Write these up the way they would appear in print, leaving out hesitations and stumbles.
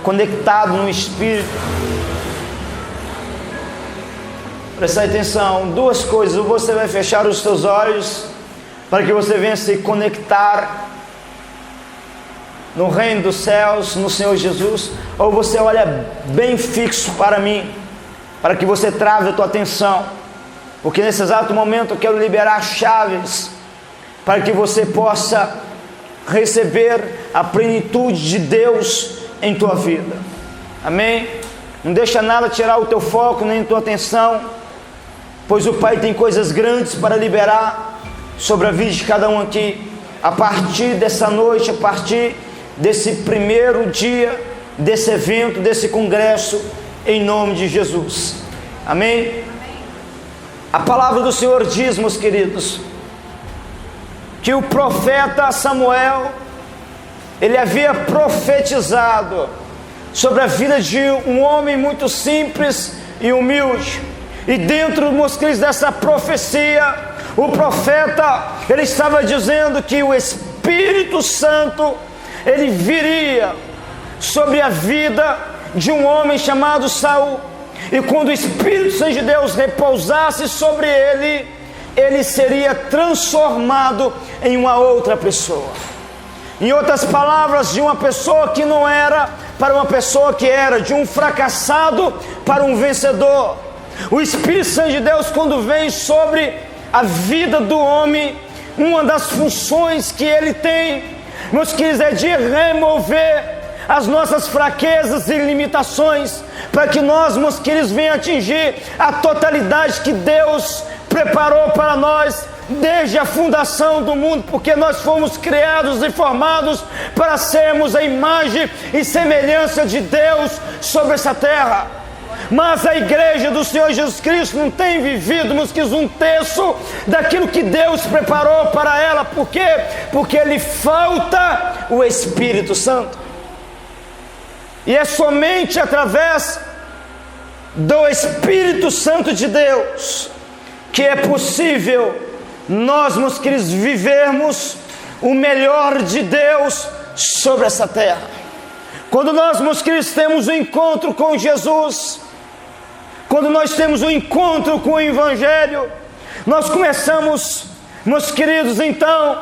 conectado no Espírito. Presta atenção, duas coisas: ou você vai fechar os seus olhos para que você venha se conectar no reino dos céus, no Senhor Jesus, ou você olha bem fixo para mim, para que você trave a tua atenção, porque nesse exato momento eu quero liberar chaves para que você possa receber a plenitude de Deus em tua vida. Amém? Não deixa nada tirar o teu foco nem a tua atenção, pois o Pai tem coisas grandes para liberar sobre a vida de cada um aqui, a partir dessa noite, a partir desse primeiro dia, desse evento, desse congresso, em nome de Jesus. Amém? A palavra do Senhor diz, meus queridos, que o profeta Samuel, ele havia profetizado sobre a vida de um homem muito simples e humilde. E dentro, meus queridos, dessa profecia, o profeta, ele estava dizendo que o Espírito Santo, ele viria sobre a vida de um homem chamado Saul. E quando o Espírito Santo de Deus repousasse sobre ele, ele seria transformado em uma outra pessoa. Em outras palavras, de uma pessoa que não era para uma pessoa que era, de um fracassado para um vencedor. O Espírito Santo de Deus, quando vem sobre a vida do homem, uma das funções que ele tem, meus queridos, é de remover as nossas fraquezas e limitações, para que nós, meus queridos, venhamos atingir a totalidade que Deus preparou para nós desde a fundação do mundo, porque nós fomos criados e formados para sermos a imagem e semelhança de Deus sobre essa terra. Mas a igreja do Senhor Jesus Cristo não tem vivido, meus queridos, um terço daquilo que Deus preparou para ela. Por quê? Porque lhe falta o Espírito Santo. E é somente através do Espírito Santo de Deus que é possível nós, meus queridos, vivermos o melhor de Deus sobre essa terra. Quando nós, meus queridos, temos um encontro com Jesus, quando nós temos um encontro com o Evangelho, nós começamos, meus queridos, então,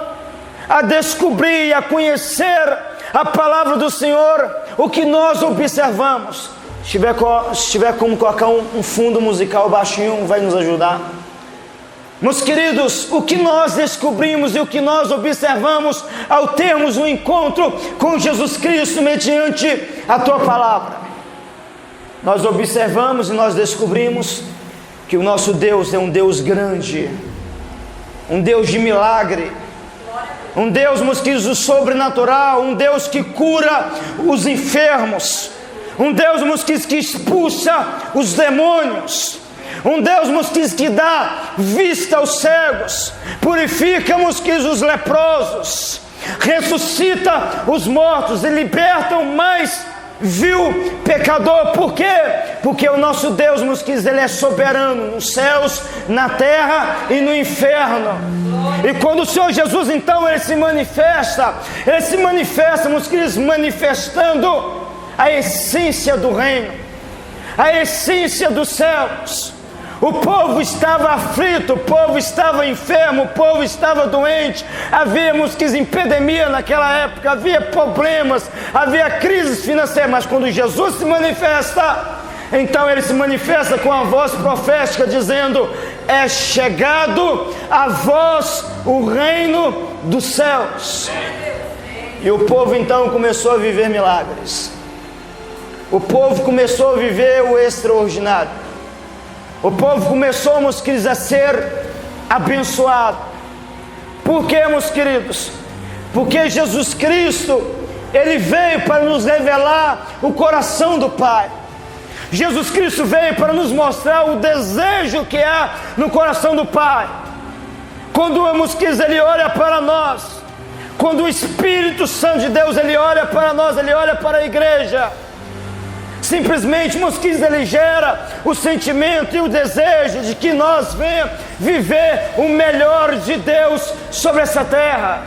a descobrir e a conhecer a palavra do Senhor. O que nós observamos, se tiver como colocar um fundo musical baixinho, vai nos ajudar. Meus queridos, o que nós descobrimos e o que nós observamos ao termos um encontro com Jesus Cristo mediante a tua palavra, nós observamos e nós descobrimos que o nosso Deus é um Deus grande, um Deus de milagre, um Deus, meus queridos, do sobrenatural, um Deus que cura os enfermos, um Deus, meus queridos, que expulsa os demônios, um Deus, meus queridos, que dá vista aos cegos, purifica, meus queridos, os leprosos, ressuscita os mortos e liberta o mais vil pecador. Por quê? Porque o nosso Deus, meus queridos, ele é soberano nos céus, na terra e no inferno. E quando o Senhor Jesus, então, ele se manifesta, meus queridos, manifestando a essência do reino, a essência dos céus. O povo estava aflito, o povo estava enfermo, o povo estava doente, havia, meus queridos, epidemia naquela época, havia problemas, havia crises financeiras. Mas quando Jesus se manifesta, então ele se manifesta com a voz profética, dizendo: é chegado a vós o reino dos céus. E o povo então começou a viver milagres, o povo começou a viver o extraordinário, o povo começou, meus queridos, a ser abençoado. Por quê, meus queridos? Porque Jesus Cristo, ele veio para nos revelar o coração do Pai. Jesus Cristo veio para nos mostrar o desejo que há no coração do Pai. Quando, meus queridos, ele olha para nós, quando o Espírito Santo de Deus, ele olha para nós, ele olha para a igreja, simplesmente, meus queridos, ele gera o sentimento e o desejo de que nós venhamos viver o melhor de Deus sobre essa terra.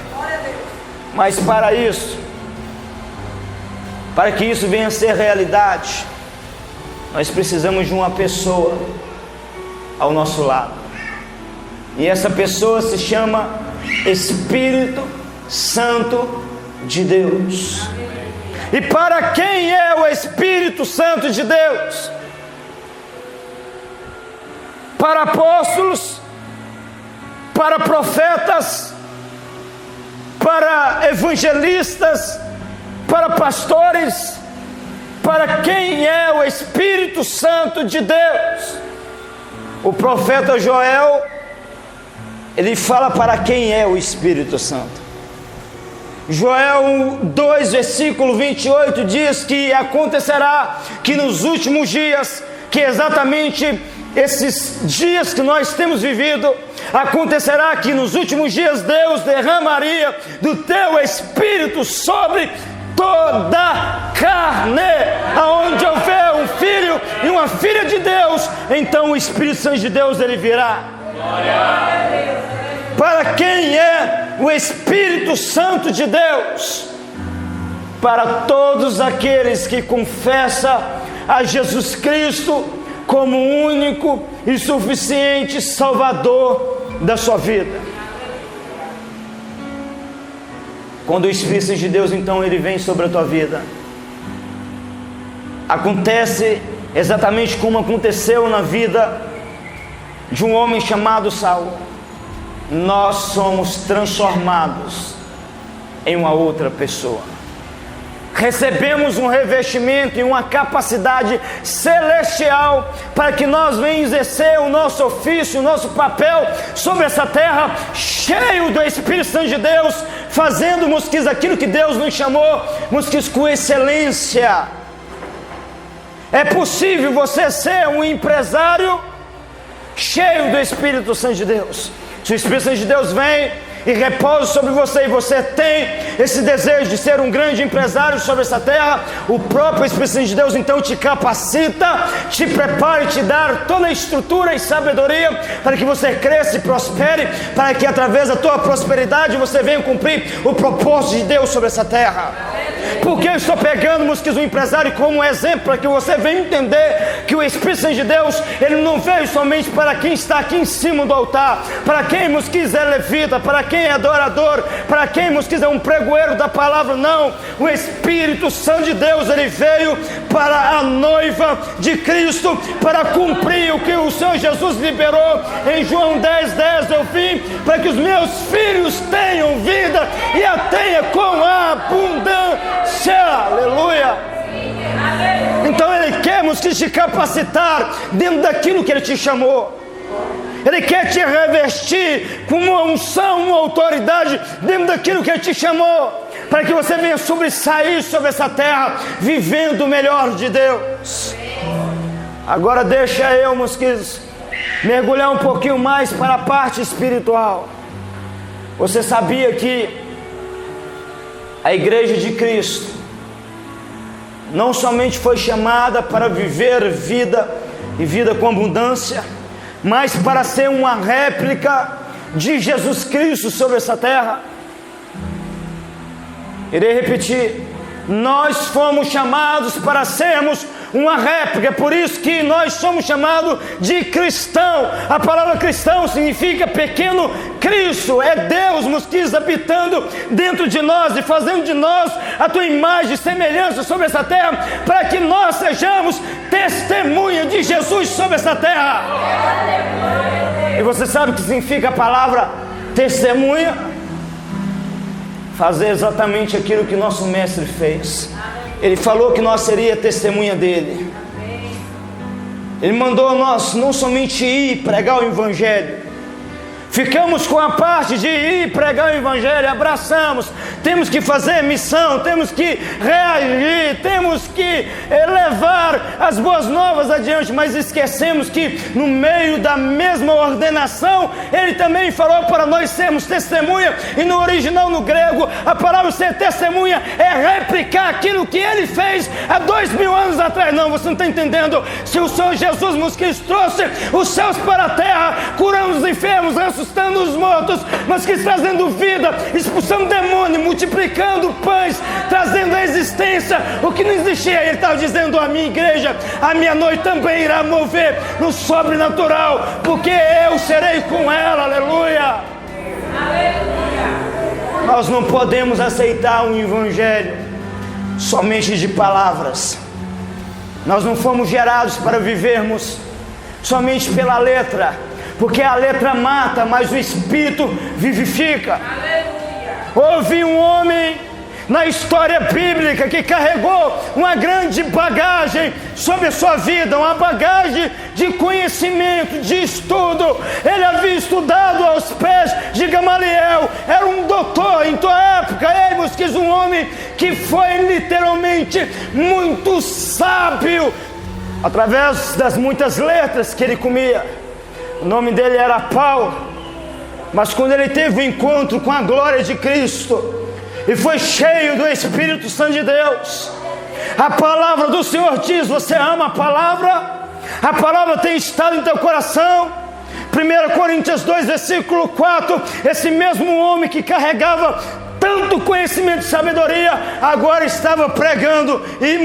Mas para Para que isso venha a ser realidade, nós precisamos de uma pessoa ao nosso lado. E essa pessoa se chama Espírito Santo de Deus. E para quem é o Espírito Santo de Deus? Para apóstolos, para profetas, para evangelistas, para pastores. Para quem é o Espírito Santo de Deus? O profeta Joel, ele fala para quem é o Espírito Santo. Joel 2, versículo 28 diz que acontecerá que nos últimos dias, que exatamente esses dias que nós temos vivido, acontecerá que nos últimos dias Deus derramaria do teu Espírito sobre toda carne. Aonde houver um filho e uma filha de Deus, então o Espírito Santo de Deus ele virá. Para quem é o Espírito Santo de Deus? Para todos aqueles que confessam a Jesus Cristo como o único e suficiente Salvador da sua vida. Quando o Espírito Santo de Deus então ele vem sobre a tua vida, acontece exatamente como aconteceu na vida de um homem chamado Saul. Nós somos transformados em uma outra pessoa. Recebemos um revestimento e uma capacidade celestial para que nós venhamos exercer o nosso ofício, o nosso papel sobre essa terra, cheio do Espírito Santo de Deus, fazendo, mosquis, aquilo que Deus nos chamou, mosquis, com excelência. É possível você ser um empresário cheio do Espírito Santo de Deus. Se o Espírito Santo de Deus vem e repousa sobre você, e você tem esse desejo de ser um grande empresário sobre essa terra, o próprio Espírito Santo de Deus então te capacita, te prepara e te dá toda a estrutura e sabedoria para que você cresça e prospere, para que através da tua prosperidade você venha cumprir o propósito de Deus sobre essa terra. Porque eu estou pegando, mosquis, um empresário como um exemplo, para que você venha entender que o Espírito Santo de Deus, ele não veio somente para quem está aqui em cima do altar, para quem, mosquis, é levita, para quem é adorador, para quem, mosquis, é um pregoeiro da palavra. Não, o Espírito Santo de Deus, ele veio para a noiva de Cristo, para cumprir o que o Senhor Jesus liberou em João 10:10. Eu vim para que os meus filhos tenham vida e a tenha com abundância. Aleluia. Então ele quer, mosquis, te capacitar dentro daquilo que ele te chamou. Ele quer te revestir com uma unção, uma autoridade dentro daquilo que ele te chamou, para que você venha sobressair sobre essa terra, vivendo o melhor de Deus. Agora deixa eu, mosquis, mergulhar um pouquinho mais para a parte espiritual. Você sabia que a igreja de Cristo não somente foi chamada para viver vida e vida com abundância, mas para ser uma réplica de Jesus Cristo sobre essa terra? Irei repetir: nós fomos chamados para sermos uma réplica. É por isso que nós somos chamados de cristão. A palavra cristão significa pequeno Cristo. É Deus, mosquis, habitando dentro de nós e fazendo de nós a tua imagem e semelhança sobre essa terra, para que nós sejamos testemunha de Jesus sobre essa terra. E você sabe o que significa a palavra testemunha? Fazer exatamente aquilo que nosso mestre fez. Ele falou que nós seria testemunha dele. Ele mandou nós não somente ir pregar o evangelho. Ficamos com a parte de ir pregar o evangelho, abraçamos. Temos que fazer missão, temos que reagir, temos que levar as boas novas adiante, mas esquecemos que no meio da mesma ordenação, ele também falou para nós sermos testemunha. E no original, no grego, a palavra ser testemunha é replicar aquilo que ele fez há 2000 anos atrás. Não, você não está entendendo. Se o Senhor Jesus, mosquis, trouxe os céus para a terra, curando os enfermos, ressuscitando os mortos, mas que trazendo vida, expulsando demônio, multiplicando pães, trazendo a existência resistência, o que não existia. Ele estava dizendo: a minha igreja, a minha noite também irá mover no sobrenatural, porque eu serei com ela. Aleluia. Nós não podemos aceitar um evangelho somente de palavras. Nós não fomos gerados para vivermos somente pela letra, porque a letra mata, mas o Espírito vivifica. Houve um homem na história bíblica que carregou uma grande bagagem sobre a sua vida, uma bagagem de conhecimento, de estudo. Ele havia estudado aos pés de Gamaliel, era um doutor em tua época. Ele quis um homem que foi literalmente muito sábio, através das muitas letras que ele comia. O nome dele era Paulo, mas quando ele teve o encontro com a glória de Cristo e foi cheio do Espírito Santo de Deus, a palavra do Senhor diz: você ama a palavra? A palavra tem estado em teu coração. 1 Coríntios 2, versículo 4, esse mesmo homem que carregava tanto conhecimento e sabedoria, agora estava pregando e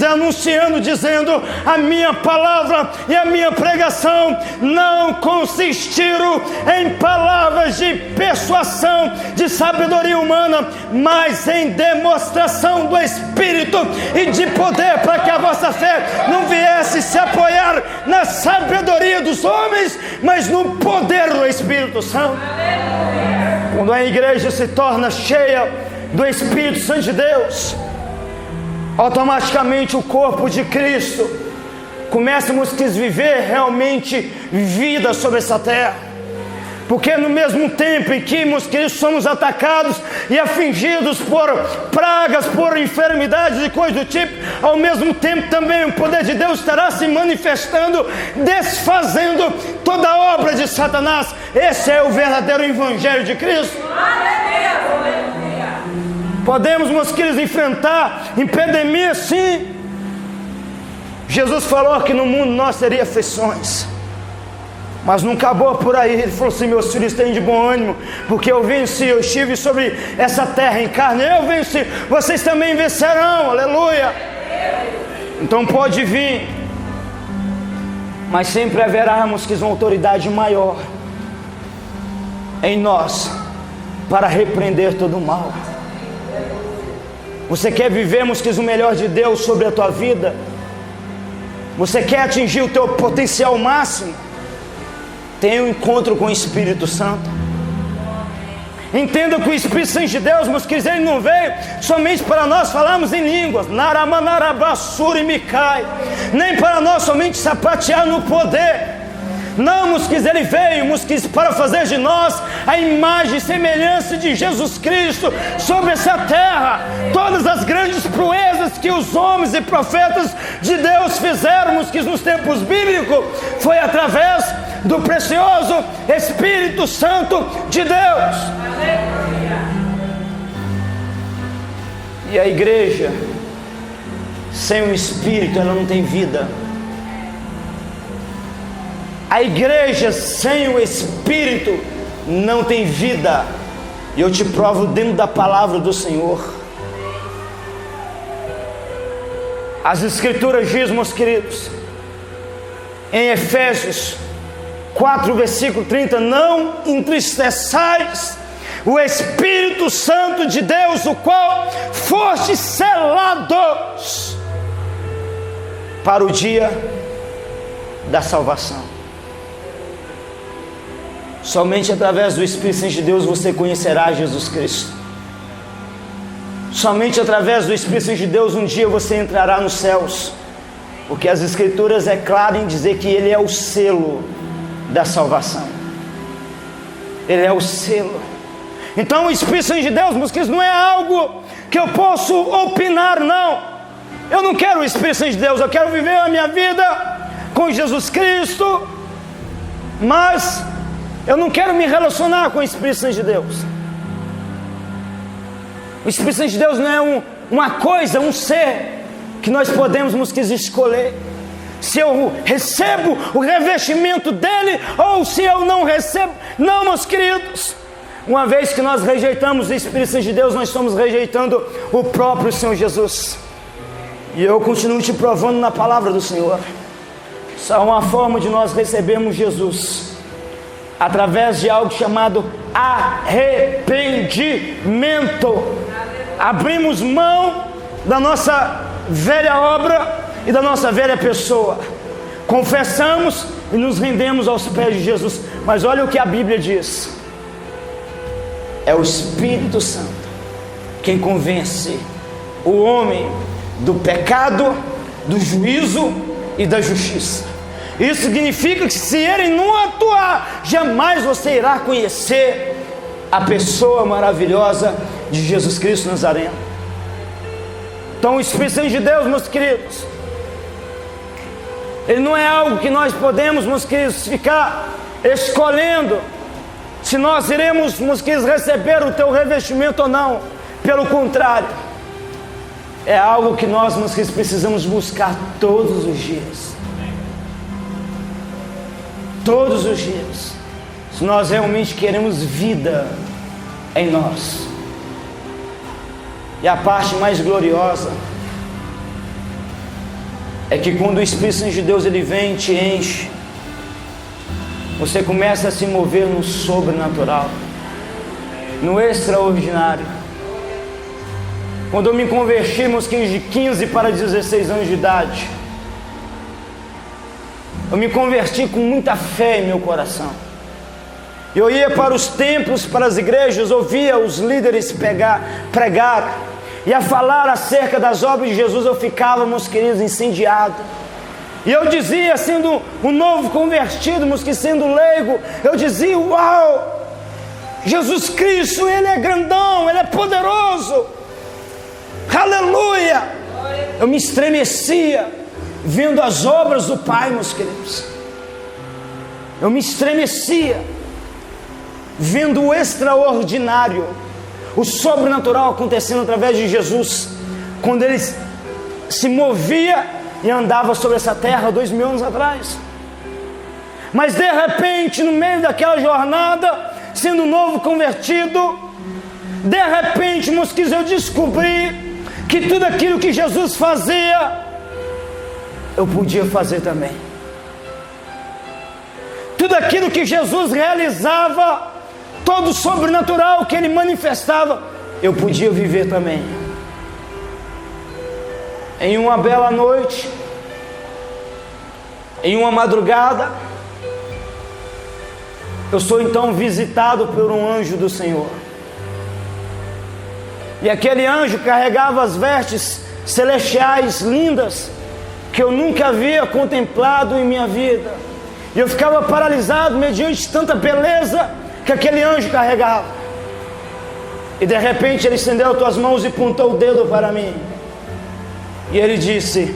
anunciando, dizendo: a minha palavra e a minha pregação não consistiram em palavras de persuasão, de sabedoria humana, mas em demonstração do Espírito e de poder, para que a vossa fé não viesse se apoiar na sabedoria dos homens, mas no poder do Espírito Santo. Quando a igreja se torna cheia do Espírito Santo de Deus, automaticamente o corpo de Cristo começamos a viver realmente vida sobre essa terra. Porque no mesmo tempo em que somos atacados e afligidos por pragas, por enfermidades e coisas do tipo, ao mesmo tempo também o poder de Deus estará se manifestando, desfazendo toda a obra de Satanás. Esse é o verdadeiro Evangelho de Cristo. Podemos, meus queridos, enfrentar epidemias, sim. Jesus falou que no mundo nós teríamos aflições, mas não acabou por aí. Ele falou assim: meus filhos, têm de bom ânimo, porque eu venci, eu estive sobre essa terra em carne, eu venci, vocês também vencerão. Aleluia. Então pode vir, mas sempre haverá uma autoridade maior em nós para repreender todo o mal. Você quer viver, o melhor de Deus sobre a tua vida? Você quer atingir o teu potencial máximo? Tenha um encontro com o Espírito Santo. Entenda que o Espírito Santo de Deus, meus queridos, ele não veio somente para nós falarmos em línguas, nem para nós somente sapatear no poder. Não, meus queridos, ele veio, meus queridos, para fazer de nós a imagem e semelhança de Jesus Cristo sobre essa terra. Todas as grandes proezas que os homens e profetas de Deus fizeram, meus queridos, nos tempos bíblicos, foi através do precioso Espírito Santo de Deus. E a igreja sem o Espírito, ela não tem vida. A igreja sem o Espírito não tem vida. E eu te provo dentro da palavra do Senhor. As Escrituras dizem, meus queridos, em Efésios 4, versículo 30, não entristeçais o Espírito Santo de Deus, o qual foste selados para o dia da salvação. Somente através do Espírito Santo de Deus você conhecerá Jesus Cristo. Somente através do Espírito Santo de Deus um dia você entrará nos céus, porque as Escrituras é claro em dizer que Ele é o selo da salvação. Ele é o selo. Então o Espírito Santo de Deus, meus queridos, não é algo que eu posso opinar, não. Eu não quero o Espírito Santo de Deus, eu quero viver a minha vida com Jesus Cristo, mas eu não quero me relacionar com o Espírito Santo de Deus. O Espírito Santo de Deus não é uma coisa, um ser que nós podemos, meus queridos, escolher se eu recebo o revestimento dele ou se eu não recebo. Não, meus queridos, Uma vez que nós rejeitamos o Espírito Santo de Deus, nós estamos rejeitando o próprio Senhor Jesus. E eu continuo te provando na palavra do Senhor. Só uma forma de nós recebermos Jesus, através de algo chamado arrependimento. Abrimos mão da nossa velha obra e da nossa velha pessoa. Confessamos e nos rendemos aos pés de Jesus. Mas olha o que a Bíblia diz. É o Espírito Santo quem convence o homem do pecado, do juízo e da justiça. Isso significa que se ele não atuar, jamais você irá conhecer a pessoa maravilhosa de Jesus Cristo Nazareno. Então o Espírito Santo de Deus, meus queridos, ele não é algo que nós podemos, meus queridos, ficar escolhendo se nós iremos, meus queridos, receber o teu revestimento ou não. Pelo contrário, é algo que nós, meus queridos, precisamos buscar todos os dias. Todos os dias. Se nós realmente queremos vida em nós. E a parte mais gloriosa é que quando o Espírito Santo de Deus ele vem e te enche, você começa a se mover no sobrenatural, no extraordinário. Quando eu me converti, meus de 15 para 16 anos de idade, eu me converti com muita fé em meu coração. Eu ia para os templos, para as igrejas, ouvia os líderes pregar e a falar acerca das obras de Jesus. Eu ficava, meus queridos, incendiado. E eu dizia, sendo um novo convertido, meus queridos, sendo leigo, eu dizia: uau, Jesus Cristo, Ele é grandão, Ele é poderoso, aleluia. Eu me estremecia vendo as obras do Pai, meus queridos. Eu me estremecia vendo o extraordinário, o sobrenatural acontecendo através de Jesus, quando Ele se movia e andava sobre essa terra 2000 anos atrás. Mas de repente, no meio daquela jornada, sendo novo convertido, de repente, meus queridos, eu descobri que tudo aquilo que Jesus fazia, eu podia fazer também. Tudo aquilo que Jesus realizava, todo o sobrenatural que Ele manifestava, eu podia viver também. Em uma bela noite, em uma madrugada, eu sou então visitado por um anjo do Senhor. E aquele anjo carregava as vestes celestiais lindas que eu nunca havia contemplado em minha vida. E eu ficava paralisado mediante tanta beleza que aquele anjo carregava. E de repente ele estendeu as tuas mãos e apontou o dedo para mim. E ele disse: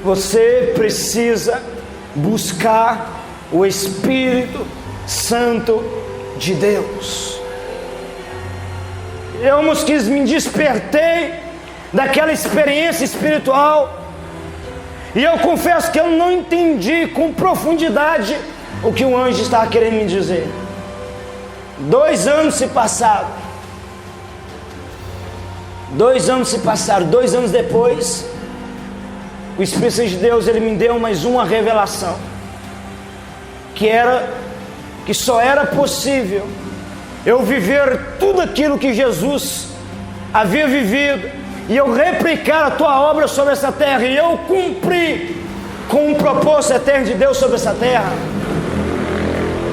você precisa buscar o Espírito Santo de Deus. Eu, meus queridos, me despertei daquela experiência espiritual. E eu confesso que eu não entendi com profundidade o que o anjo estava querendo me dizer. 2 anos se passaram. 2 anos se passaram. 2 anos depois, o Espírito Santo de Deus ele me deu mais uma revelação, que só era possível eu viver tudo aquilo que Jesus havia vivido e eu replicar a tua obra sobre essa terra, e eu cumprir com um propósito eterno de Deus sobre essa terra,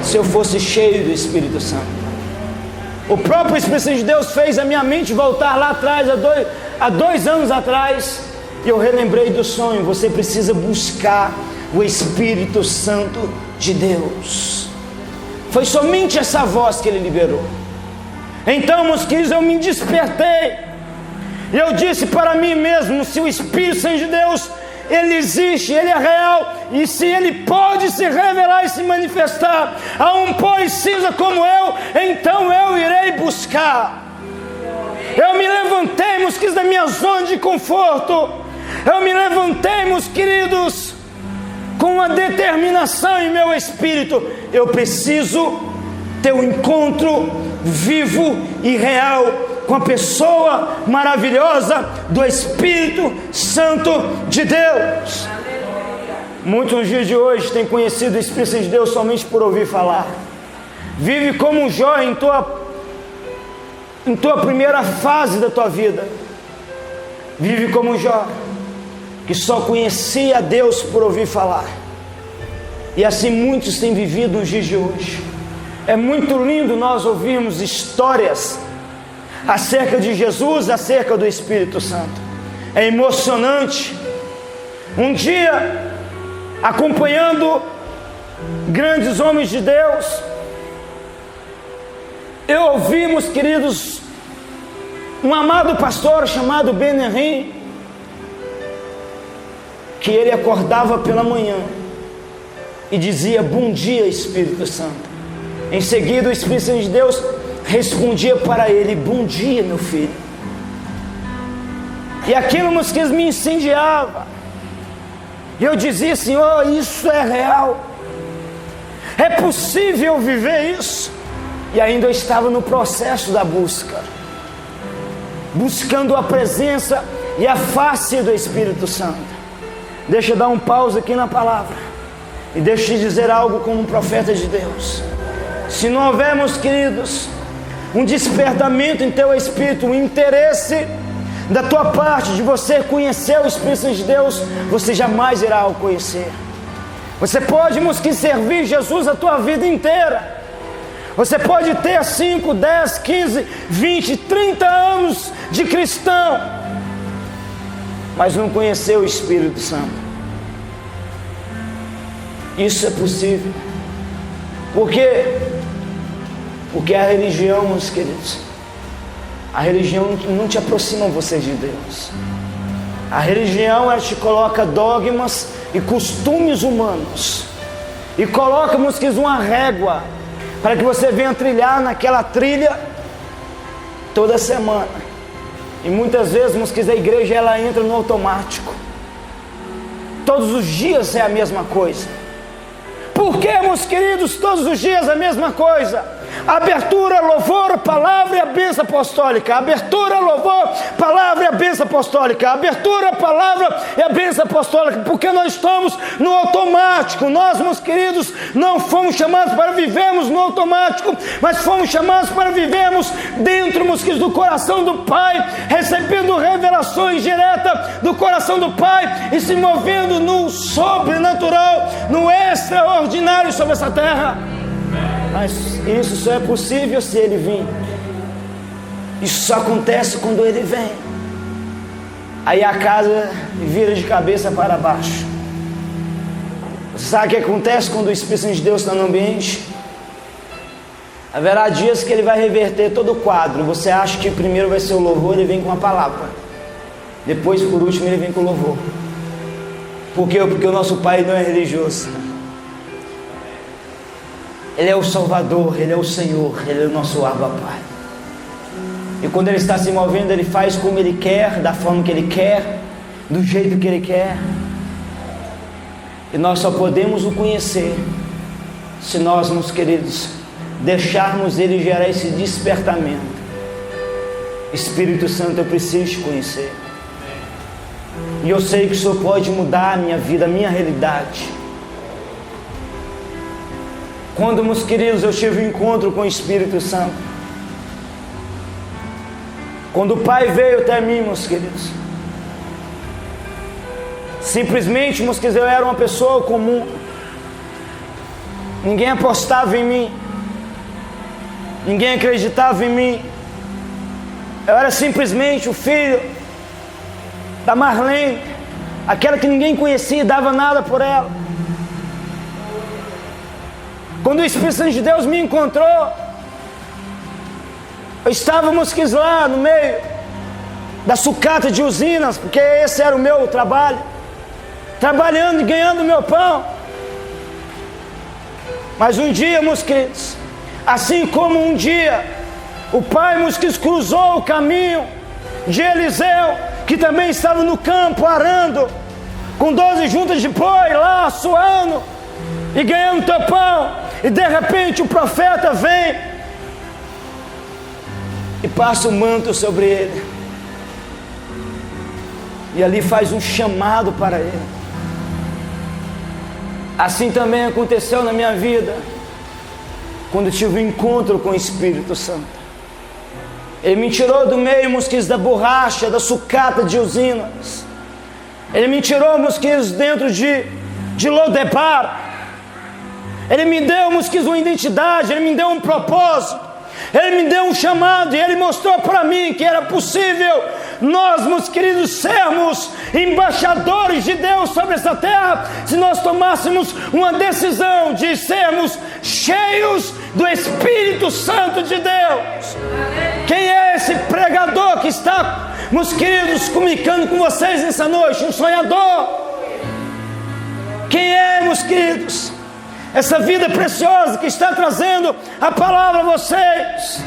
se eu fosse cheio do Espírito Santo. O próprio Espírito Santo de Deus fez a minha mente voltar lá atrás, há 2 anos atrás, e eu relembrei do sonho. Você precisa buscar o Espírito Santo de Deus. Foi somente essa voz que Ele liberou. Então, meus queridos, eu me despertei e eu disse para mim mesmo: se o Espírito Santo de Deus, Ele existe, Ele é real, e se Ele pode se revelar e se manifestar a um pobre cinza como eu, então eu irei buscar. Eu me levantei, meus queridos, da minha zona de conforto. Eu me levantei, meus queridos, com uma determinação em meu espírito: eu preciso ter um encontro vivo e real com a pessoa maravilhosa do Espírito Santo de Deus. Muitos nos dias de hoje têm conhecido o Espírito Santo de Deus somente por ouvir falar. Vive como um Jó em tua primeira fase da tua vida. Vive como um Jó que só conhecia Deus por ouvir falar. E assim muitos têm vivido nos dias de hoje. É muito lindo nós ouvirmos histórias acerca de Jesus, acerca do Espírito Santo. É emocionante. Um dia, acompanhando grandes homens de Deus, eu ouvi, meus queridos, um amado pastor chamado Ben Henry, que ele acordava pela manhã e dizia: bom dia, Espírito Santo. Em seguida o Espírito Santo de Deus respondia para ele: bom dia, meu filho. E aquilo, meus queridos, me incendiava. E eu dizia: Senhor, isso é real? É possível viver isso? E ainda eu estava no processo da busca, buscando a presença e a face do Espírito Santo. Deixa eu dar um pause aqui na palavra e deixa eu te dizer algo como um profeta de Deus. Se não houver, meus queridos, um despertamento em teu espírito, um interesse da tua parte de você conhecer o Espírito Santo de Deus, você jamais irá o conhecer. Você pode, meus queridos, servir Jesus a tua vida inteira. Você pode ter 5, 10, 15, 20, 30 anos de cristão, mas não conhecer o Espírito Santo. Isso é possível. Por quê? Porque a religião, meus queridos, a religião não te aproxima você de Deus. A religião, ela te coloca dogmas e costumes humanos, e coloca, meus queridos, uma régua para que você venha trilhar naquela trilha toda semana. E muitas vezes, meus queridos, a igreja, ela entra no automático. Todos os dias é a mesma coisa. Por que, meus queridos, todos os dias a mesma coisa? Abertura, louvor, palavra e a bênção apostólica. Abertura, louvor, palavra e a bênção apostólica. Abertura, palavra e a bênção apostólica. Porque nós estamos no automático. Nós, meus queridos, não fomos chamados para vivermos no automático, mas fomos chamados para vivermos dentro, meus queridos, do coração do Pai, recebendo revelações diretas do coração do Pai e se movendo no sobrenatural, no extraordinário sobre essa terra. Mas isso só é possível se Ele vir. Isso só acontece quando Ele vem. Aí a casa vira de cabeça para baixo. Você sabe o que acontece quando o Espírito Santo de Deus está no ambiente? Haverá dias que Ele vai reverter todo o quadro. Você acha que primeiro vai ser o louvor, Ele vem com a palavra. Depois, por último, Ele vem com o louvor. Por quê? Porque o nosso Pai não é religioso. Ele é o Salvador, Ele é o Senhor, Ele é o nosso Abba Pai. E quando Ele está se movendo, Ele faz como Ele quer, da forma que Ele quer, do jeito que Ele quer. E nós só podemos o conhecer se nós, meus queridos, deixarmos Ele gerar esse despertamento. Espírito Santo, eu preciso te conhecer. E eu sei que o Senhor pode mudar a minha vida, a minha realidade. Quando, meus queridos, eu tive um encontro com o Espírito Santo, quando o Pai veio até mim, meus queridos, simplesmente, meus queridos, eu era uma pessoa comum, ninguém apostava em mim, ninguém acreditava em mim, eu era simplesmente o filho da Marlene, aquela que ninguém conhecia e dava nada por ela. Quando o Espírito Santo de Deus me encontrou, estávamos lá no meio da sucata de usinas, porque esse era o meu trabalho, trabalhando e ganhando meu pão. Mas um dia, meus queridos, assim como um dia o Pai, meus queridos, cruzou o caminho de Eliseu, que também estava no campo arando, com 12 juntas de boi lá, suando e ganhando teu pão. E de repente o profeta vem e passa o manto sobre ele. E ali faz um chamado para ele. Assim também aconteceu na minha vida, quando tive um encontro com o Espírito Santo. Ele me tirou do meio, mosquitos, da borracha, da sucata de usinas. Ele me tirou, mosquitos, dentro de Lodebar. Ele me deu, mosquitos, uma identidade. Ele me deu um propósito. Ele me deu um chamado. E Ele mostrou para mim que era possível nós, meus queridos, sermos embaixadores de Deus sobre essa terra, se nós tomássemos uma decisão de sermos cheios do Espírito Santo de Deus. Quem é esse pregador que está, meus queridos, comunicando com vocês nessa noite? Um sonhador. Quem é, meus queridos? Essa vida preciosa que está trazendo a palavra a vocês.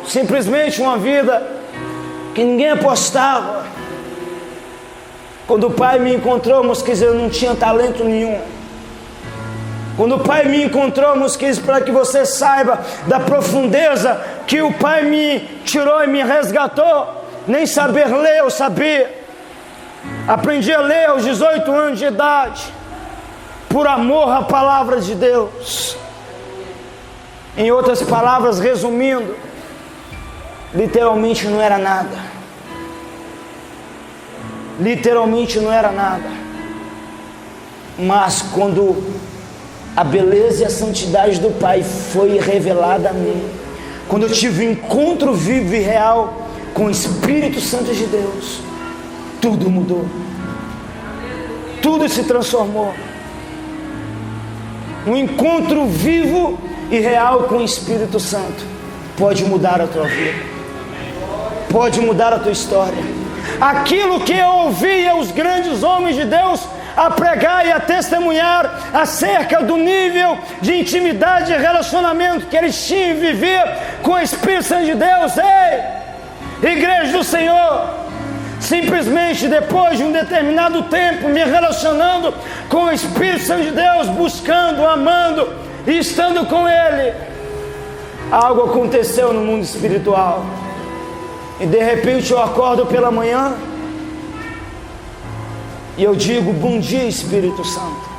Simplesmente uma vida que ninguém apostava. Quando o Pai me encontrou, meus queridos, eu não tinha talento nenhum. Quando o Pai me encontrou, meus queridos, para que você saiba da profundeza que o Pai me tirou e me resgatou, nem saber ler eu sabia. Aprendi a ler aos 18 anos de idade, por amor à palavra de Deus. Em outras palavras, resumindo, literalmente não era nada. Literalmente não era nada. Mas quando a beleza e a santidade do Pai foi revelada a mim, quando eu tive um encontro vivo e real com o Espírito Santo de Deus, tudo mudou. Tudo se transformou. Um encontro vivo e real com o Espírito Santo pode mudar a tua vida, pode mudar a tua história. Aquilo que eu ouvia os grandes homens de Deus a pregar e a testemunhar acerca do nível de intimidade e relacionamento que eles tinham e viviam com o Espírito Santo de Deus. Ei, igreja do Senhor, simplesmente depois de um determinado tempo me relacionando com o Espírito Santo de Deus, buscando, amando e estando com Ele, algo aconteceu no mundo espiritual. E de repente eu acordo pela manhã e eu digo: bom dia, Espírito Santo.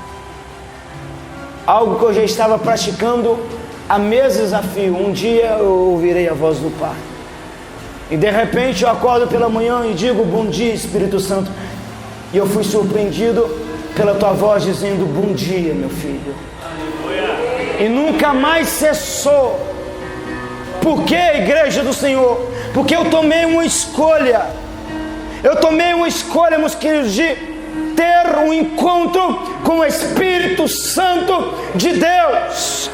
Algo que eu já estava praticando há meses a fio. Um dia eu ouvirei a voz do Pai. E de repente eu acordo pela manhã e digo: bom dia, Espírito Santo. E eu fui surpreendido pela tua voz dizendo: bom dia, meu filho. E nunca mais cessou. Por que, igreja do Senhor? Porque eu tomei uma escolha. Eu tomei uma escolha, meus queridos, de ter um encontro com o Espírito Santo de Deus.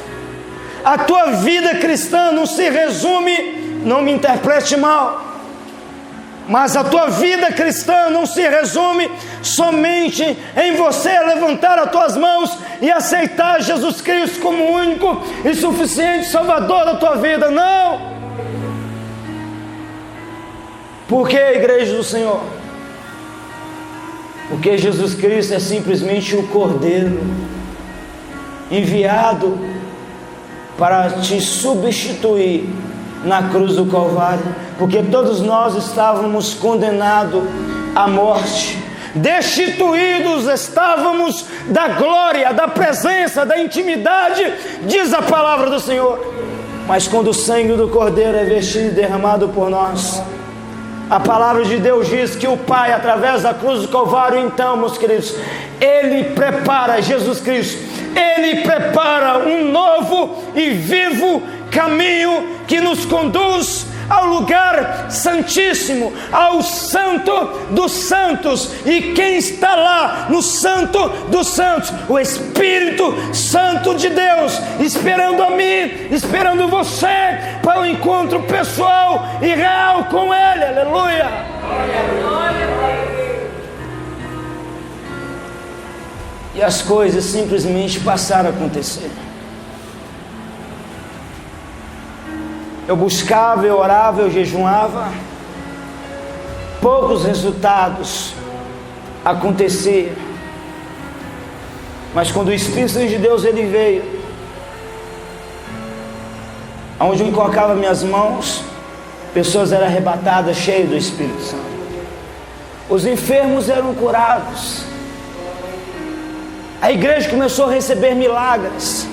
A tua vida cristã não se resume, não me interprete mal, mas a tua vida cristã não se resume somente em você levantar as tuas mãos e aceitar Jesus Cristo como o único e suficiente Salvador da tua vida. Não! Por que, igreja do Senhor? Porque Jesus Cristo é simplesmente o Cordeiro enviado para te substituir na cruz do Calvário, porque todos nós estávamos condenados à morte, destituídos estávamos da glória, da presença, da intimidade, diz a palavra do Senhor. Mas quando o sangue do Cordeiro é vertido e derramado por nós, a palavra de Deus diz que o Pai, através da cruz do Calvário, então, meus queridos, Ele prepara, Jesus Cristo, Ele prepara um novo e vivo caminho que nos conduz ao lugar santíssimo, ao santo dos santos. E quem está lá no santo dos santos? O Espírito Santo de Deus, esperando a mim, esperando você, para o encontro pessoal e real com Ele. Aleluia! E as coisas simplesmente passaram a acontecer. Eu buscava, eu orava, eu jejuava, poucos resultados aconteciam. Mas quando o Espírito Santo de Deus ele veio, Onde eu colocava minhas mãos, pessoas eram arrebatadas, cheias do Espírito Santo. Os enfermos eram curados. A igreja começou a receber milagres.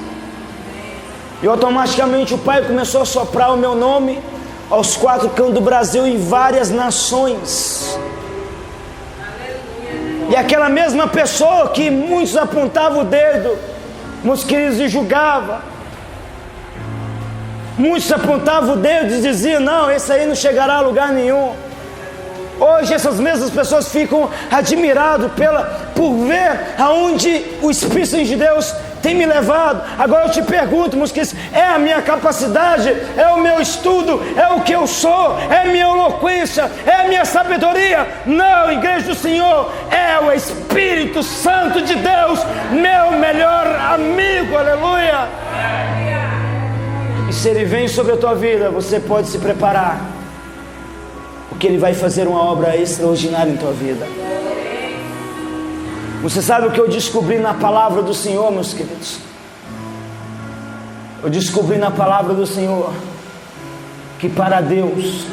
E automaticamente o Pai começou a soprar o meu nome aos 4 cantos do Brasil, em várias nações. E aquela mesma pessoa que muitos apontavam o dedo, meus queridos, e julgavam. Muitos apontavam o dedo e diziam: não, esse aí não chegará a lugar nenhum. Hoje essas mesmas pessoas ficam admiradas por ver aonde o Espírito de Deus tem me levado. Agora eu te pergunto, meus queridos, é a minha capacidade, é o meu estudo, é o que eu sou, é a minha eloquência, é a minha sabedoria? Não, igreja do Senhor, é o Espírito Santo de Deus, meu melhor amigo, aleluia. E se Ele vem sobre a tua vida, você pode se preparar, porque Ele vai fazer uma obra extraordinária em tua vida. Você sabe o que eu descobri na palavra do Senhor, meus queridos? Eu descobri na palavra do Senhor que para Deus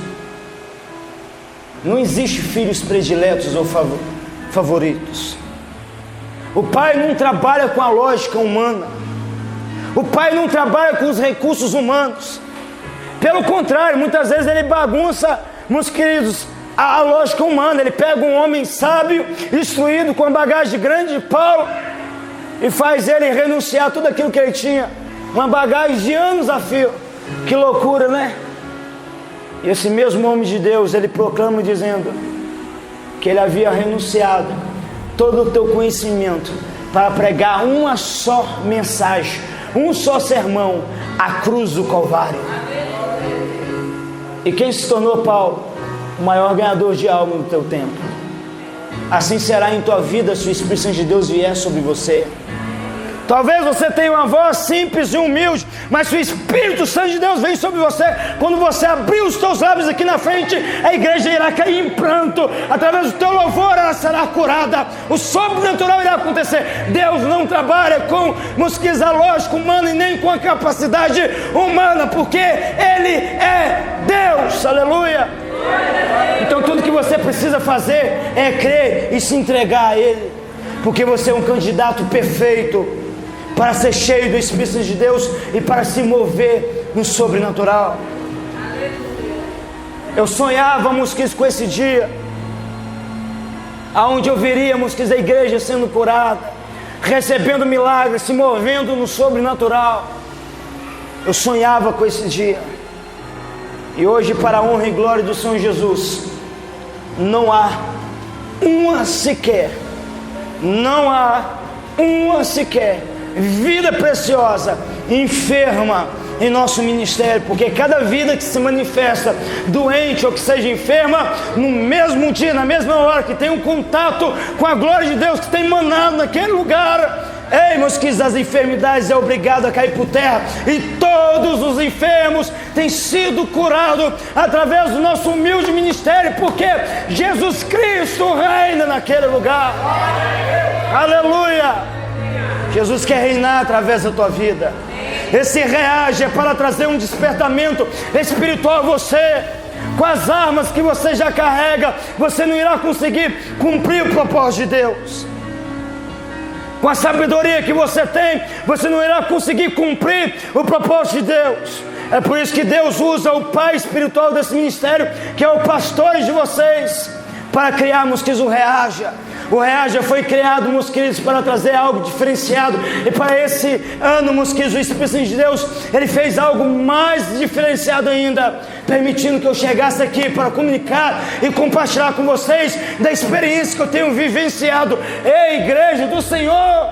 não existe filhos prediletos ou favoritos. O Pai não trabalha com a lógica humana. O Pai não trabalha com os recursos humanos. Pelo contrário, muitas vezes Ele bagunça, meus queridos, a lógica humana. Ele pega um homem sábio, instruído, com a bagagem grande de Paulo, e faz ele renunciar a tudo aquilo que ele tinha, uma bagagem de anos a fio. Que loucura, né? E esse mesmo homem de Deus, ele proclama dizendo que ele havia renunciado todo o teu conhecimento para pregar uma só mensagem, um só sermão, a cruz do Calvário. E quem se tornou Paulo? O maior ganhador de alma no teu tempo. Assim será em tua vida se o Espírito Santo de Deus vier sobre você. Talvez você tenha uma voz simples e humilde, mas se o Espírito Santo de Deus vem sobre você, quando você abrir os teus lábios aqui na frente, a igreja irá cair em pranto. Através do teu louvor ela será curada. O sobrenatural irá acontecer. Deus não trabalha com a lógica humana e nem com a capacidade humana, porque Ele é Deus. Aleluia. Então tudo que você precisa fazer é crer e se entregar a Ele, porque você é um candidato perfeito para ser cheio do Espírito de Deus e para se mover no sobrenatural. Eu sonhava, mosquitos, com esse dia aonde eu veria, mosquitos, a igreja sendo curada, recebendo milagres, se movendo no sobrenatural. Eu sonhava com esse dia. E hoje, para a honra e glória do Senhor Jesus, não há uma sequer vida preciosa enferma em nosso ministério, porque cada vida que se manifesta doente ou que seja enferma, no mesmo dia, na mesma hora que tem um contato com a glória de Deus que tem emanado naquele lugar, ei, meus queridos, as enfermidades é obrigado a cair por terra, e todos os enfermos têm sido curados através do nosso humilde ministério, porque Jesus Cristo reina naquele lugar. Aleluia. Jesus quer reinar através da tua vida. Esse reage é para trazer um despertamento espiritual a você. Com as armas que você já carrega, você não irá conseguir cumprir o propósito de Deus. Com a sabedoria que você tem, você não irá conseguir cumprir o propósito de Deus. É por isso que Deus usa o pai espiritual desse ministério, que é o pastor de vocês, para criarmos que o reaja. O Reaja foi criado, meus queridos, para trazer algo diferenciado. E para esse ano, meus queridos, o Espírito de Deus, Ele fez algo mais diferenciado ainda, permitindo que eu chegasse aqui para comunicar e compartilhar com vocês da experiência que eu tenho vivenciado. Ei, igreja do Senhor!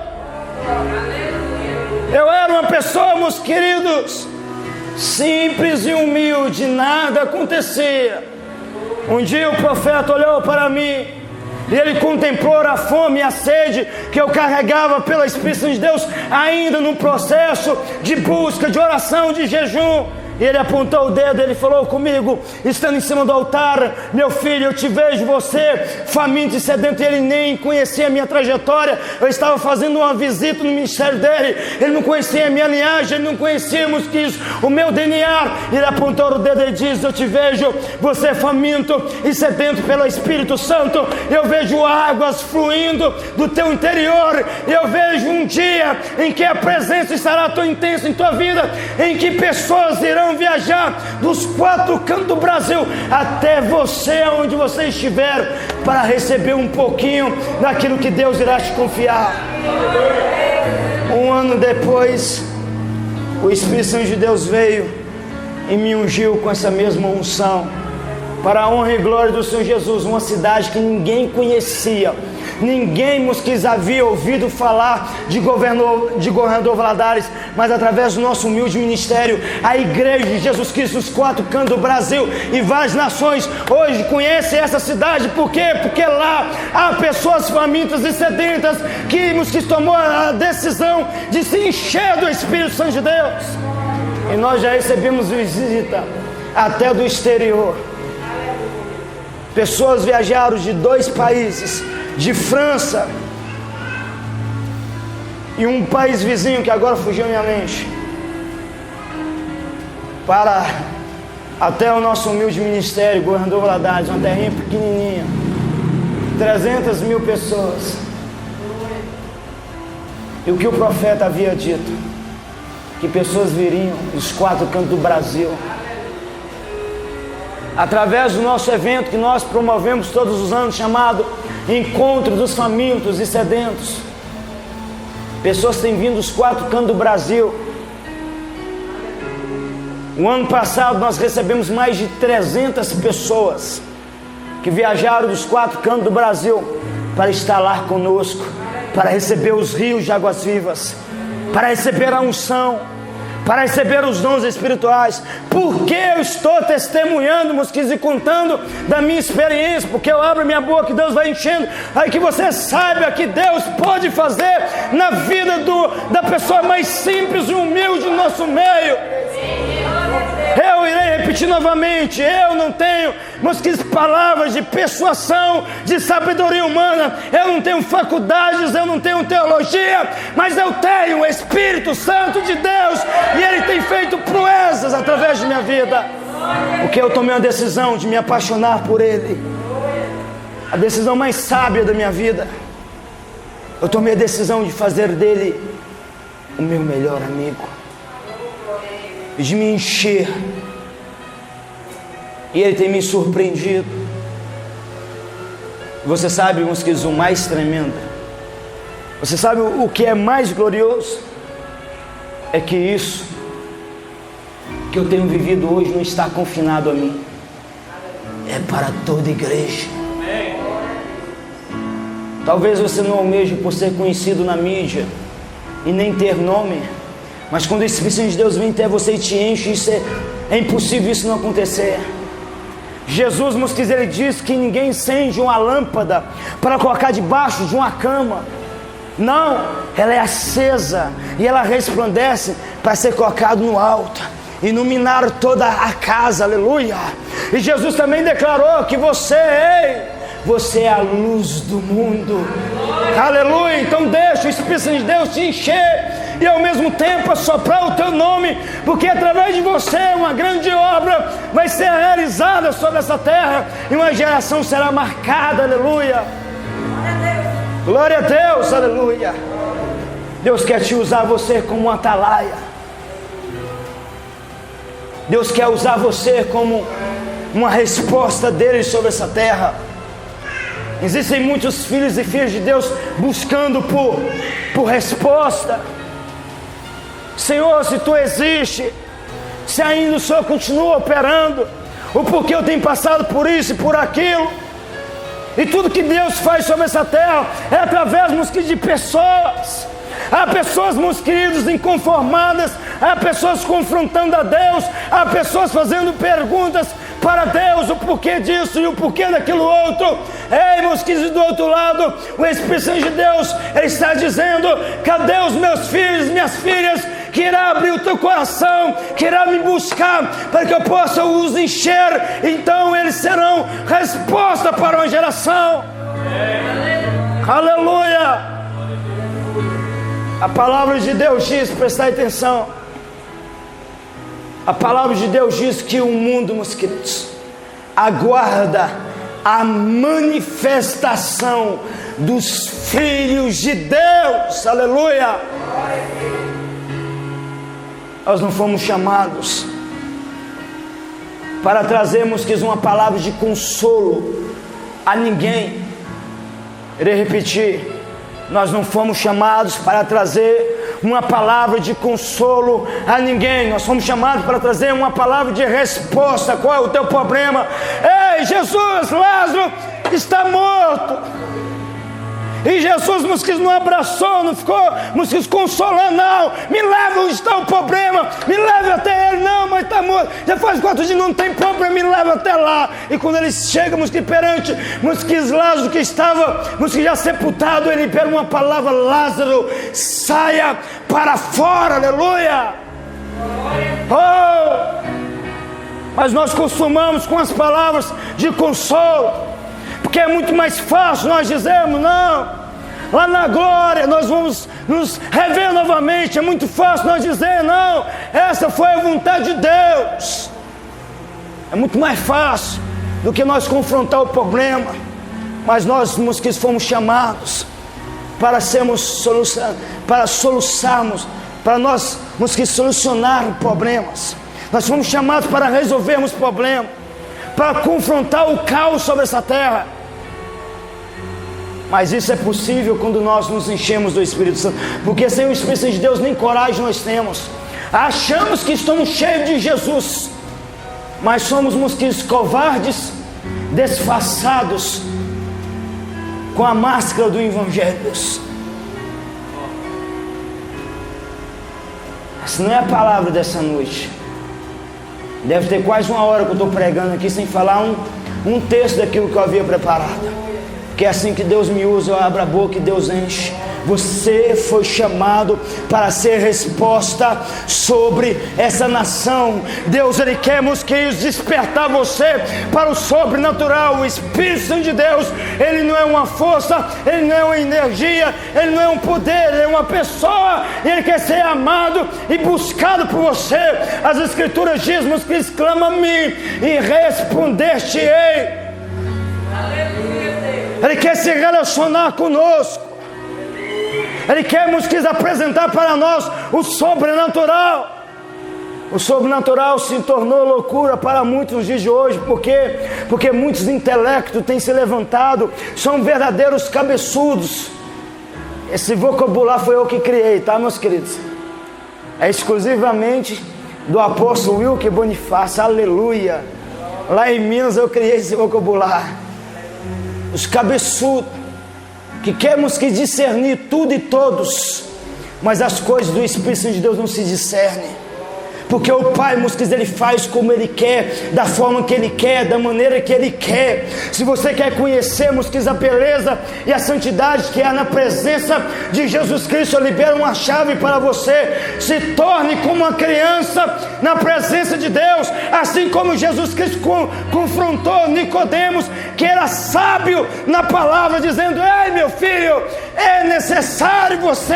Eu era uma pessoa, meus queridos, simples e humilde, nada acontecia. Um dia o profeta olhou para mim e ele contemplou a fome e a sede que eu carregava pelo Espírito de Deus, ainda no processo de busca, de oração, de jejum. E ele apontou o dedo, ele falou comigo, estando em cima do altar: meu filho, eu te vejo, você faminto e sedento. E ele nem conhecia a minha trajetória. Eu estava fazendo uma visita no ministério dele. Ele não conhecia a minha linhagem, ele não conhecia o meu DNA. Ele apontou o dedo e diz: eu te vejo, você faminto e sedento pelo Espírito Santo. Eu vejo águas fluindo do teu interior. Eu vejo um dia em que a presença estará tão intensa em tua vida, em que pessoas irão viajar dos 4 cantos do Brasil até você, onde você estiver, para receber um pouquinho daquilo que Deus irá te confiar. Um ano depois, o Espírito Santo de Deus veio e me ungiu com essa mesma unção, para a honra e glória do Senhor Jesus. Uma cidade que ninguém conhecia, ninguém nos havia ouvido falar de governador Valadares, mas através do nosso humilde ministério, a igreja de Jesus Cristo nos 4 cantos do Brasil e várias nações hoje conhecem essa cidade. Por quê? Porque lá há pessoas famintas e sedentas que tomou a decisão de se encher do Espírito Santo de Deus. E nós já recebemos visita até do exterior. Pessoas viajaram de 2 países, de França e um país vizinho que agora fugiu minha mente, para até o nosso humilde ministério, Governador Valadares, uma terrinha pequenininha, 300 mil pessoas. E o que o profeta havia dito, que pessoas viriam dos 4 cantos do Brasil, através do nosso evento que nós promovemos todos os anos, chamado Encontro dos Famintos e Sedentos. Pessoas têm vindo dos 4 cantos do Brasil. O ano passado nós recebemos mais de 300 pessoas que viajaram dos 4 cantos do Brasil para estar lá conosco, para receber os rios de águas vivas, para receber a unção, para receber os dons espirituais. Porque eu estou testemunhando, e contando da minha experiência, porque eu abro minha boca e Deus vai enchendo, aí que você saiba que Deus pode fazer na vida da pessoa mais simples e humilde do nosso meio. Eu irei repetir novamente: eu não tenho, palavras de persuasão, de sabedoria humana, eu não tenho faculdades, eu não tenho teologia, mas eu tenho o Espírito Santo de Deus, e Ele tem feito proezas através de minha vida, porque eu tomei a decisão de me apaixonar por Ele, a decisão mais sábia da minha vida. Eu tomei a decisão de fazer dele o meu melhor amigo, de me encher, e Ele tem me surpreendido. Você sabe, meus queridos, o mais tremendo, você sabe o que é mais glorioso? É que isso que eu tenho vivido hoje não está confinado a mim, é para toda a igreja. Talvez você não almeje por ser conhecido na mídia e nem ter nome, mas quando o Espírito Santo de Deus vem até você e te enche, é impossível isso não acontecer. Jesus, ele diz que ninguém acende uma lâmpada para colocar debaixo de uma cama. Não, ela é acesa e ela resplandece para ser colocada no alto, iluminar toda a casa, aleluia. E Jesus também declarou que você é a luz do mundo, aleluia. Então deixa o Espírito Santo de Deus te encher e ao mesmo tempo assoprar o teu nome, porque através de você uma grande obra vai ser realizada sobre essa terra e uma geração será marcada, aleluia. Glória a Deus, aleluia. Deus quer te usar você como uma atalaia. Deus quer usar você como uma resposta dele sobre essa terra. Existem muitos filhos e filhas de Deus buscando por resposta. Senhor, se Tu existe, se ainda o Senhor continua operando, o porquê eu tenho passado por isso e por aquilo. E tudo que Deus faz sobre essa terra é através, meus queridos, de pessoas. Há pessoas, meus queridos, inconformadas, há pessoas confrontando a Deus, há pessoas fazendo perguntas para Deus, o porquê disso e o porquê daquilo outro. Ei, meus queridos, do outro lado, o Espírito Santo de Deus, Ele está dizendo: cadê os meus filhos e minhas filhas que irá abrir o teu coração, que irá me buscar, para que eu possa os encher. Então eles serão resposta para uma geração. Aleluia! A palavra de Deus diz, prestai atenção, a palavra de Deus diz que o mundo, meus queridos, aguarda a manifestação dos filhos de Deus. Aleluia! Nós não fomos chamados para trazermos uma palavra de consolo a ninguém. Irei repetir: nós não fomos chamados para trazer uma palavra de consolo a ninguém. Nós fomos chamados para trazer uma palavra de resposta. Qual é o teu problema? Ei, Jesus, Lázaro está morto. E Jesus nos quis, não abraçou, não ficou, nos quis consolar, não. Me leva onde está o problema, me leva até ele. Não, mas está morto, já faz 4 dias, não tem problema, me leva até lá. E quando ele chega, perante Lázaro que estava, já sepultado, ele pega uma palavra: Lázaro, saia para fora. Aleluia! Oh! Mas nós costumamos com as palavras de consolo, porque é muito mais fácil nós dizermos: não, lá na glória nós vamos nos rever novamente. É muito fácil nós dizer: não, essa foi a vontade de Deus. É muito mais fácil do que nós confrontar o problema. Mas nós que fomos chamados para sermos para nós que solucionar problemas. Nós fomos chamados para resolvermos problemas, para confrontar o caos sobre essa terra. Mas isso é possível quando nós nos enchemos do Espírito Santo, porque sem o Espírito Santo de Deus nem coragem nós temos. Achamos que estamos cheios de Jesus, mas somos mosquitos covardes, disfarçados com a máscara do Evangelho. Essa não é a palavra dessa noite. Deve ter quase 1 hora que eu estou pregando aqui sem falar um terço daquilo que eu havia preparado. Que é assim que Deus me usa, eu abro a boca e Deus enche. Você foi chamado para ser resposta sobre essa nação. Deus, Ele quer, meus queridos, despertar você para o sobrenatural. O Espírito Santo de Deus, Ele não é uma força, Ele não é uma energia, Ele não é um poder, Ele é uma pessoa. E Ele quer ser amado e buscado por você. As Escrituras dizem, meus queridos, clama a mim e responder-te-ei. Ele quer se relacionar conosco. Ele quer nos apresentar para nós o sobrenatural. O sobrenatural se tornou loucura para muitos nos dias de hoje. Porque muitos intelectos têm se levantado, são verdadeiros cabeçudos. Esse vocabulário foi eu que criei, tá, meus queridos? É exclusivamente do apóstolo Wilker Bonifácio. Aleluia! Lá em Minas eu criei esse vocabulário. Os cabeçudos, que queremos discernir tudo e todos, mas as coisas do Espírito Santo de Deus não se discernem. Porque o Pai, Ele faz como Ele quer, da forma que Ele quer, da maneira que Ele quer. Se você quer conhecer, a beleza e a santidade que há na presença de Jesus Cristo, eu libero uma chave para você. Se torne como uma criança na presença de Deus, assim como Jesus Cristo confrontou Nicodemos, que era sábio na palavra, dizendo: ei, meu filho, é necessário você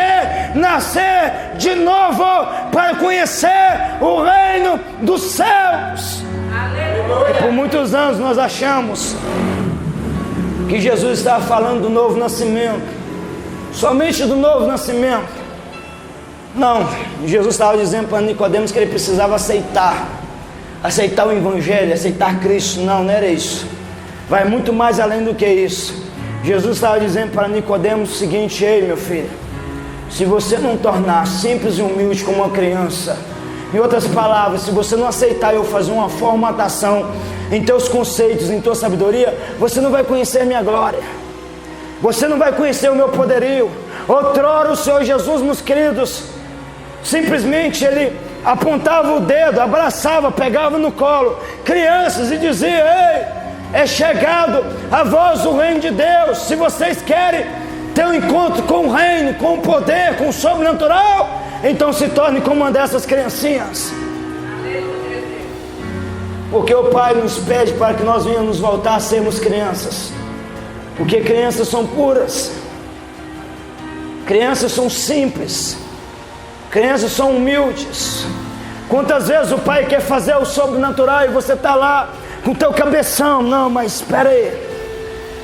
nascer de novo para conhecer o reino dos céus. Aleluia. E por muitos anos nós achamos que Jesus estava falando do novo nascimento, somente do novo nascimento. Não, Jesus estava dizendo para Nicodemos que ele precisava aceitar o Evangelho, aceitar Cristo. Não era isso. Vai muito mais além do que isso. Jesus estava dizendo para Nicodemos o seguinte: ei, meu filho, se você não tornar simples e humilde como uma criança, em outras palavras, se você não aceitar eu fazer uma formatação em teus conceitos, em tua sabedoria, você não vai conhecer minha glória, você não vai conhecer o meu poderio. Outrora o Senhor Jesus, meus queridos, simplesmente Ele apontava o dedo, abraçava, pegava no colo crianças e dizia: ei, é chegado a vós o reino de Deus. Se vocês querem ter um encontro com o reino, com o poder, com o sobrenatural, Então se torne como uma dessas criancinhas. Porque o Pai nos pede para que nós venhamos voltar a sermos crianças. Porque crianças são puras. Crianças são simples. Crianças são humildes. Quantas vezes o Pai quer fazer o sobrenatural e você está lá com o teu cabeção? Não, mas espera aí.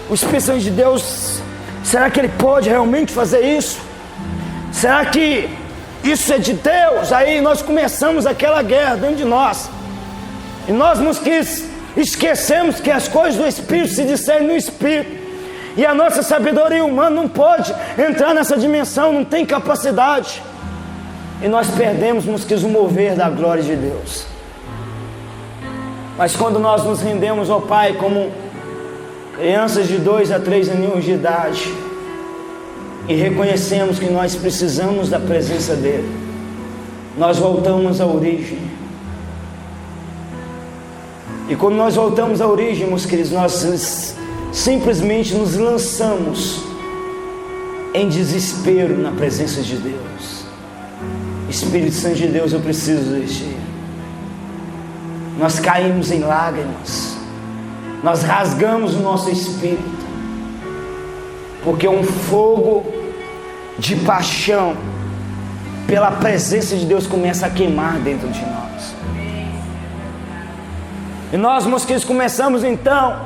O Espírito Santo de Deus, será que Ele pode realmente fazer isso? Será que isso é de Deus? Aí nós começamos aquela guerra dentro de nós. E nós nos esquecemos que as coisas do Espírito se discernem no Espírito. E a nossa sabedoria humana não pode entrar nessa dimensão, não tem capacidade. E nós perdemos o mover da glória de Deus. Mas quando nós nos rendemos ao Pai como crianças de 2 a 3 aninhos de idade, e reconhecemos que nós precisamos da presença dEle, nós voltamos à origem. E quando nós voltamos à origem, meus queridos, nós simplesmente nos lançamos em desespero na presença de Deus. Espírito Santo de Deus, eu preciso de Ti. Nós caímos em lágrimas, nós rasgamos o nosso espírito, porque um fogo de paixão pela presença de Deus começa a queimar dentro de nós. E nós, meus queridos, começamos então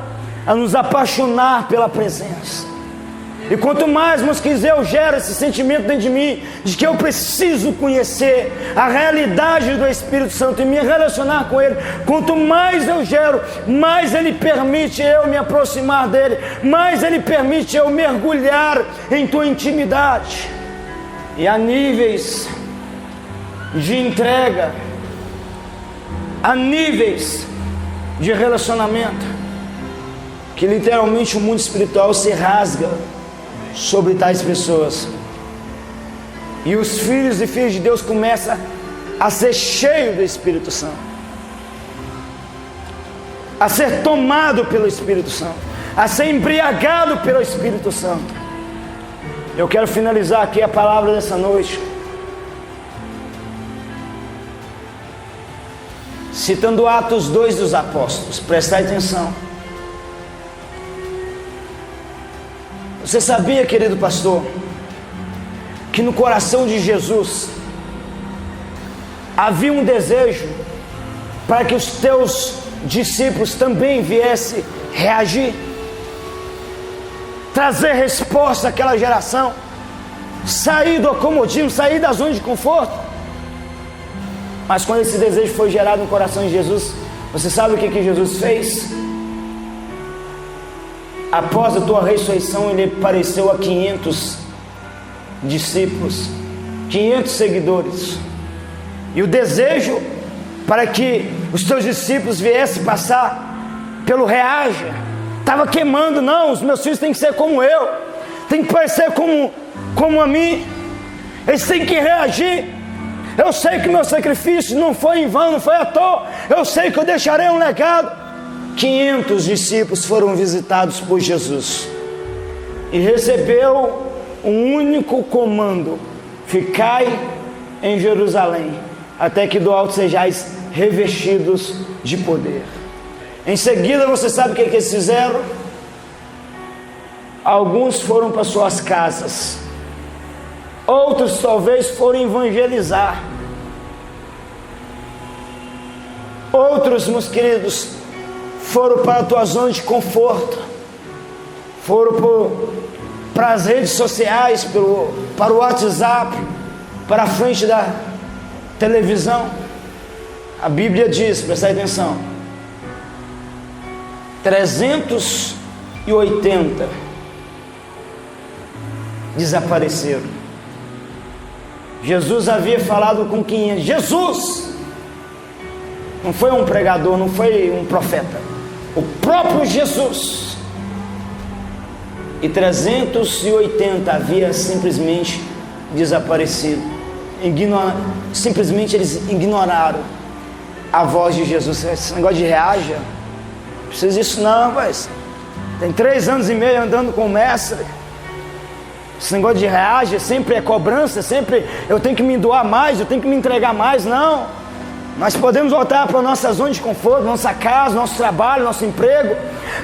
a nos apaixonar pela presença. E quanto mais, meus queridos, eu gero esse sentimento dentro de mim, de que eu preciso conhecer a realidade do Espírito Santo e me relacionar com Ele, quanto mais eu gero, mais Ele permite eu me aproximar dEle, mais Ele permite eu mergulhar em tua intimidade. E há níveis de entrega, há níveis de relacionamento, que literalmente o mundo espiritual se rasga sobre tais pessoas. E os filhos e filhas de Deus começam a ser cheios do Espírito Santo, a ser tomado pelo Espírito Santo, a ser embriagado pelo Espírito Santo. Eu quero finalizar aqui a palavra dessa noite citando Atos 2 dos Apóstolos. Prestai atenção. Você sabia, querido pastor, que no coração de Jesus havia um desejo para que os teus discípulos também viessem reagir, trazer resposta àquela geração, sair do acomodismo, sair da zona de conforto? Mas quando esse desejo foi gerado no coração de Jesus, você sabe o que Jesus fez? Após a tua ressurreição, Ele apareceu a 500 discípulos, 500 seguidores. E o desejo para que os teus discípulos viessem passar pelo reaja estava queimando. Não, os meus filhos têm que ser como eu, têm que parecer como a mim, eles têm que reagir. Eu sei que meu sacrifício não foi em vão, não foi à toa. Eu sei que eu deixarei um legado. 500 discípulos foram visitados por Jesus e recebeu um único comando: ficai em Jerusalém, até que do alto sejais revestidos de poder. Em seguida, você sabe o que eles fizeram? Alguns foram para suas casas, outros talvez foram evangelizar, outros, meus queridos, foram para a tua zona de conforto, foram para as redes sociais, para o WhatsApp, para a frente da televisão. A Bíblia diz, presta atenção, 380 desapareceram. Jesus havia falado com 500. Jesus não foi um pregador, não foi um profeta, o próprio Jesus. E 380 havia simplesmente desaparecido. Simplesmente eles ignoraram a voz de Jesus. Esse negócio de reaja, não precisa disso não, mas tem 3 anos e meio andando com o mestre, Esse negócio de reage sempre é cobrança, sempre eu tenho que me doar mais, eu tenho que me entregar mais. Não. Nós podemos voltar para a nossa zona de conforto, nossa casa, nosso trabalho, nosso emprego.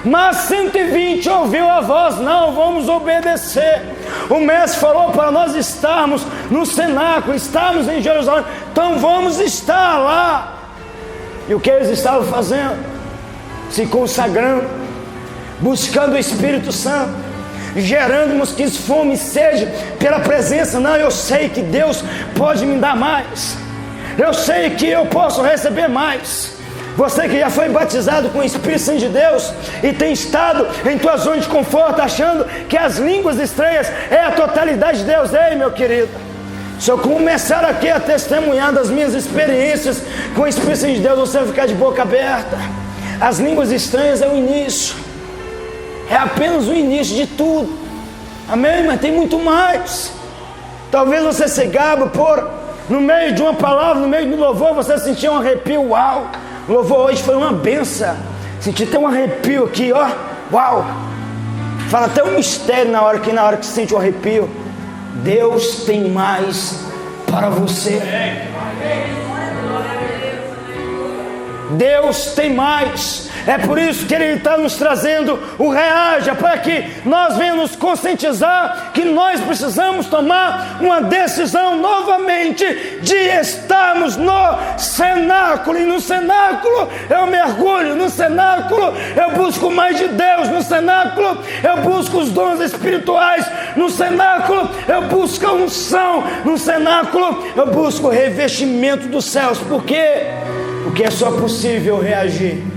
Mas 120 ouviu a voz, não, vamos obedecer. O mestre falou para nós estarmos no cenáculo, estarmos em Jerusalém. Então vamos estar lá. E o que eles estavam fazendo? Se consagrando, buscando o Espírito Santo, gerando mosquitos, fome e sede pela presença. Não, eu sei que Deus pode me dar mais. Eu sei que eu posso receber mais. Você que já foi batizado com o Espírito Santo de Deus e tem estado em tua zona de conforto, achando que as línguas estranhas é a totalidade de Deus. Ei, meu querido, se eu começar aqui a testemunhar das minhas experiências com o Espírito Santo de Deus, você vai ficar de boca aberta. As línguas estranhas é o início, é apenas o início de tudo. Amém? Mas tem muito mais. Talvez você se gabe por, no meio de uma palavra, no meio do louvor, você sentir um arrepio. Uau! O louvor hoje foi uma benção. Senti até um arrepio aqui, ó. Uau! Fala até um mistério na hora que você sente o arrepio. Deus tem mais para você. Deus tem mais. É por isso que Ele está nos trazendo o reaja, para que nós venhamos conscientizar que nós precisamos tomar uma decisão novamente de estarmos no cenáculo. E no cenáculo eu mergulho, no cenáculo eu busco mais de Deus, no cenáculo eu busco os dons espirituais, no cenáculo eu busco a unção, no cenáculo eu busco o revestimento dos céus. Por quê? Porque é só possível reagir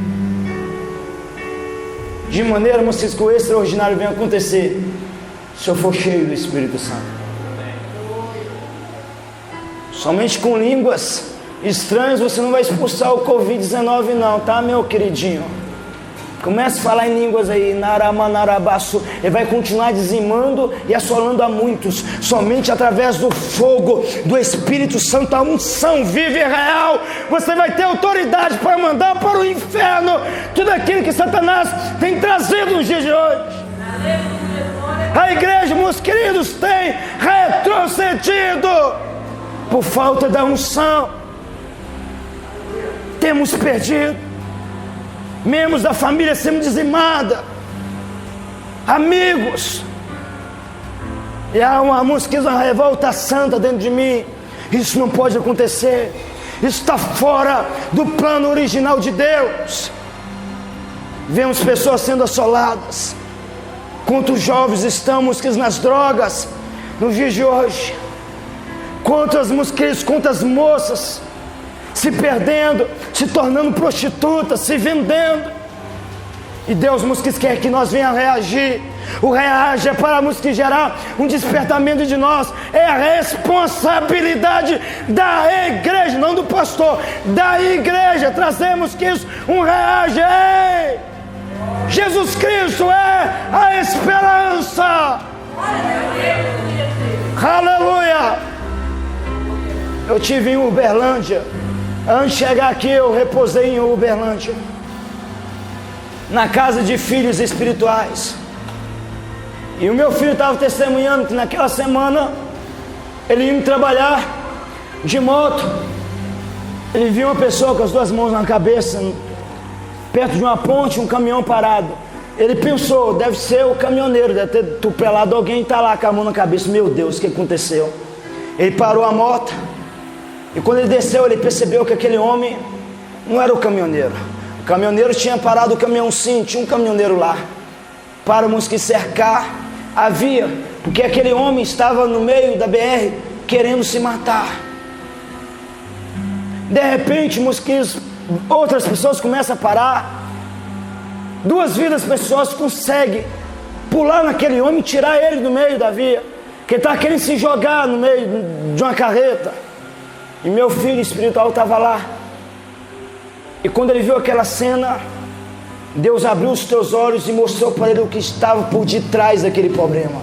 de maneira, moças, que o extraordinário venha acontecer se eu for cheio do Espírito Santo. Somente com línguas estranhas você não vai expulsar o Covid-19 não, tá, meu queridinho? Comece a falar em línguas aí, naramanarabaçu. Ele vai continuar dizimando e assolando a muitos. Somente através do fogo do Espírito Santo, a unção viva e real, você vai ter autoridade para mandar para o inferno tudo aquilo que Satanás tem trazido nos dias de hoje. A igreja, meus queridos, tem retrocedido por falta da unção. Temos perdido. Membros da família sendo dizimada, amigos, e há uma revolta santa dentro de mim. Isso não pode acontecer, isso está fora do plano original de Deus. Vemos pessoas sendo assoladas. Quantos jovens estamos nas drogas nos dias de hoje? Quantas mulheres, quantas moças se perdendo, se tornando prostitutas, se vendendo. E Deus nos quer que nós venhamos reagir. O reage é para nos gerar um despertamento de nós. É a responsabilidade da igreja, não do pastor, da igreja. Trazemos que isso, um reage. Ei! Jesus Cristo é a esperança. Aleluia! Eu tive em Uberlândia. Antes de chegar aqui, eu reposei em Uberlândia, na casa de filhos espirituais. E o meu filho estava testemunhando que naquela semana ele ia trabalhar de moto. Ele viu uma pessoa com as duas mãos na cabeça, perto de uma ponte, um caminhão parado. Ele pensou, deve ser o caminhoneiro, deve ter atropelado alguém e está lá com a mão na cabeça. Meu Deus, o que aconteceu? Ele parou a moto. E quando ele desceu, ele percebeu que aquele homem não era o caminhoneiro. O caminhoneiro tinha parado o caminhão sim, tinha um caminhoneiro lá. Paramos que cercar a via, porque aquele homem estava no meio da BR querendo se matar. De repente, outras pessoas começam a parar. 2 vidas pessoas conseguem pular naquele homem e tirar ele do meio da via, que ele estava querendo se jogar no meio de uma carreta. E meu filho espiritual estava lá. E quando ele viu aquela cena, Deus abriu os teus olhos e mostrou para ele o que estava por detrás daquele problema.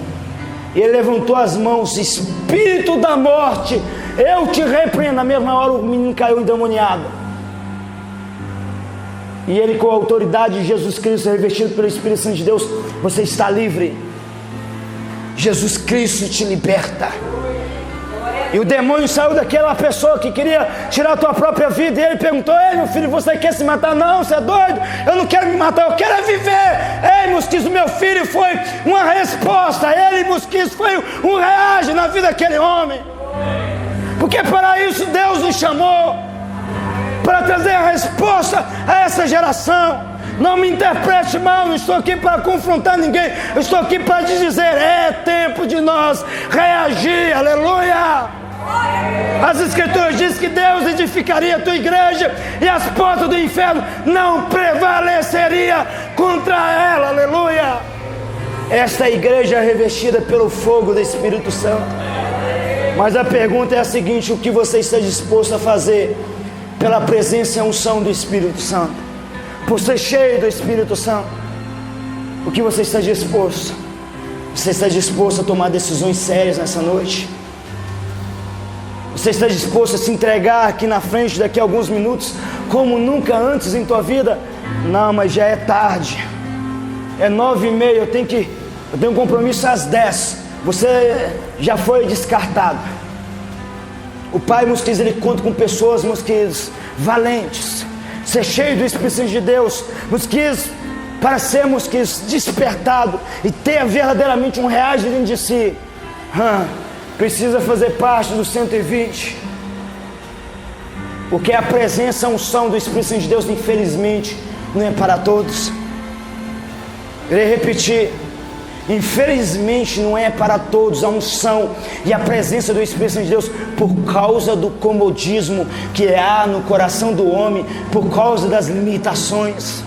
E ele levantou as mãos: Espírito da morte, eu te repreendo. Na mesma hora o menino caiu endemoniado. E ele, com a autoridade de Jesus Cristo, revestido pelo Espírito Santo de Deus: você está livre. Jesus Cristo te liberta. E o demônio saiu daquela pessoa que queria tirar a tua própria vida. E ele perguntou: ei, meu filho, você quer se matar? Não, você é doido? Eu não quero me matar, eu quero é viver. Ei, mosquizo, meu filho, foi uma resposta. Ele, mosquizo, foi um reage na vida daquele homem. Porque para isso Deus nos chamou, para trazer a resposta a essa geração. Não me interprete mal, não estou aqui para confrontar ninguém, eu estou aqui para te dizer: é tempo de nós reagir, aleluia. As escrituras dizem que Deus edificaria a tua igreja e as portas do inferno não prevaleceriam contra ela, aleluia. Esta igreja é revestida pelo fogo do Espírito Santo. Mas a pergunta é a seguinte: o que você está disposto a fazer pela presença e a unção do Espírito Santo? Por ser cheio do Espírito Santo, o que você está disposto? Você está disposto a tomar decisões sérias nessa noite? Você está disposto a se entregar aqui na frente daqui a alguns minutos, como nunca antes em tua vida? Não, mas já é tarde, é 9h30, eu tenho um compromisso às 10. Você já foi descartado. O Pai, meus queridos, Ele conta com pessoas, meus queridos, valentes. Ser cheio do Espírito Santo de Deus, meus queridos, para sermos despertados e ter verdadeiramente um reagir dentro de si, precisa fazer parte do 120. Porque a presença, a unção do Espírito Santo de Deus, infelizmente, não é para todos. Irei repetir: infelizmente não é para todos a unção e a presença do Espírito Santo de Deus, por causa do comodismo que há no coração do homem, por causa das limitações.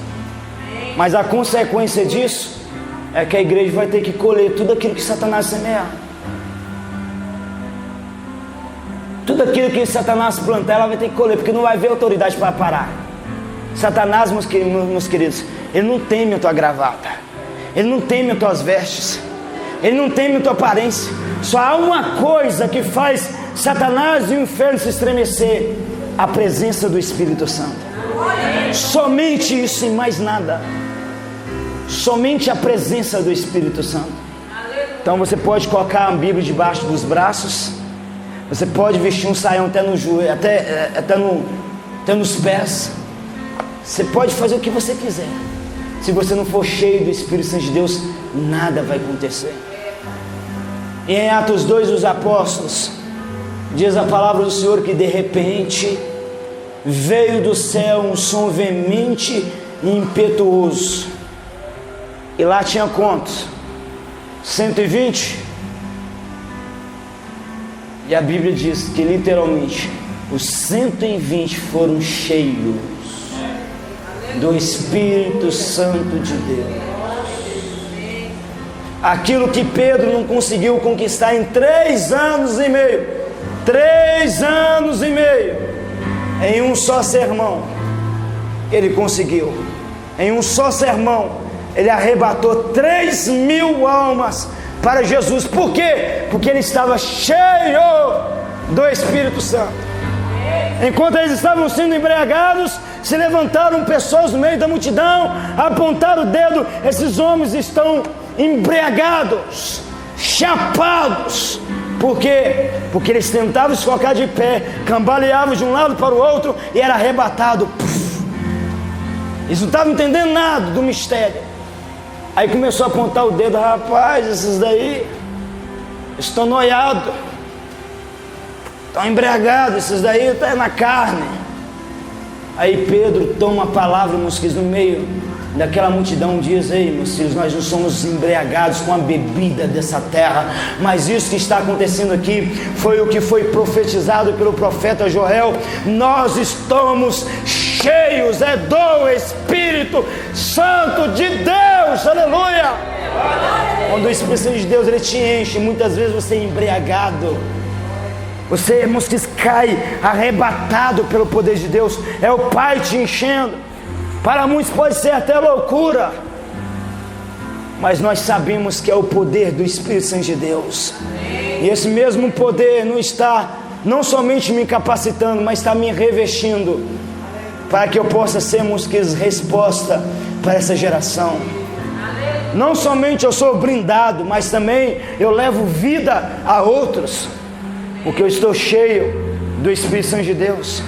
Mas a consequência disso é que a igreja vai ter que colher tudo aquilo que Satanás semeia. Tudo aquilo que Satanás plantar, ela vai ter que colher, porque não vai haver autoridade para parar. Satanás, meus queridos, ele não teme a tua gravata, ele não teme as tuas vestes, ele não teme a tua aparência. Só há uma coisa que faz Satanás e o inferno se estremecer: a presença do Espírito Santo. Somente isso e mais nada. Somente a presença do Espírito Santo. Então você pode colocar a Bíblia debaixo dos braços, você pode vestir um saião até no joelho, até nos pés. Você pode fazer o que você quiser. Se você não for cheio do Espírito Santo de Deus, nada vai acontecer. E em Atos 2 dos Apóstolos, diz a palavra do Senhor que de repente veio do céu um som veemente e impetuoso. E lá tinha quantos? 120? E a Bíblia diz que literalmente os 120 foram cheios do Espírito Santo de Deus. Aquilo que Pedro não conseguiu conquistar em 3 anos e meio, 3 anos e meio, em um só sermão, ele conseguiu. Em um só sermão, ele arrebatou 3.000 almas para Jesus. Por quê? Porque ele estava cheio do Espírito Santo. Enquanto eles estavam sendo embriagados, se levantaram pessoas no meio da multidão, apontaram o dedo: esses homens estão embriagados, chapados. Por quê? Porque eles tentavam se colocar de pé, cambaleavam de um lado para o outro e era arrebatado. Eles não estavam entendendo nada do mistério. Aí começou a apontar o dedo: rapaz, esses daí estão noiados, estão embriagados, esses daí estão na carne. Aí Pedro toma a palavra, meus filhos, no meio daquela multidão, diz: ei, meus filhos, nós não somos embriagados com a bebida dessa terra, mas isso que está acontecendo aqui foi o que foi profetizado pelo profeta Joel. Nós estamos cheios do Espírito Santo de Deus, aleluia. Quando o Espírito Santo de Deus ele te enche, muitas vezes você é embriagado, você, irmãos, que cai arrebatado pelo poder de Deus. É o Pai te enchendo. Para muitos pode ser até loucura, mas nós sabemos que é o poder do Espírito Santo de Deus. E esse mesmo poder não está não somente me capacitando, mas está me revestindo, para que eu possa ser, resposta para essa geração. não somente eu sou brindado, mas também eu levo vida a outros, porque eu estou cheio do Espírito Santo de Deus.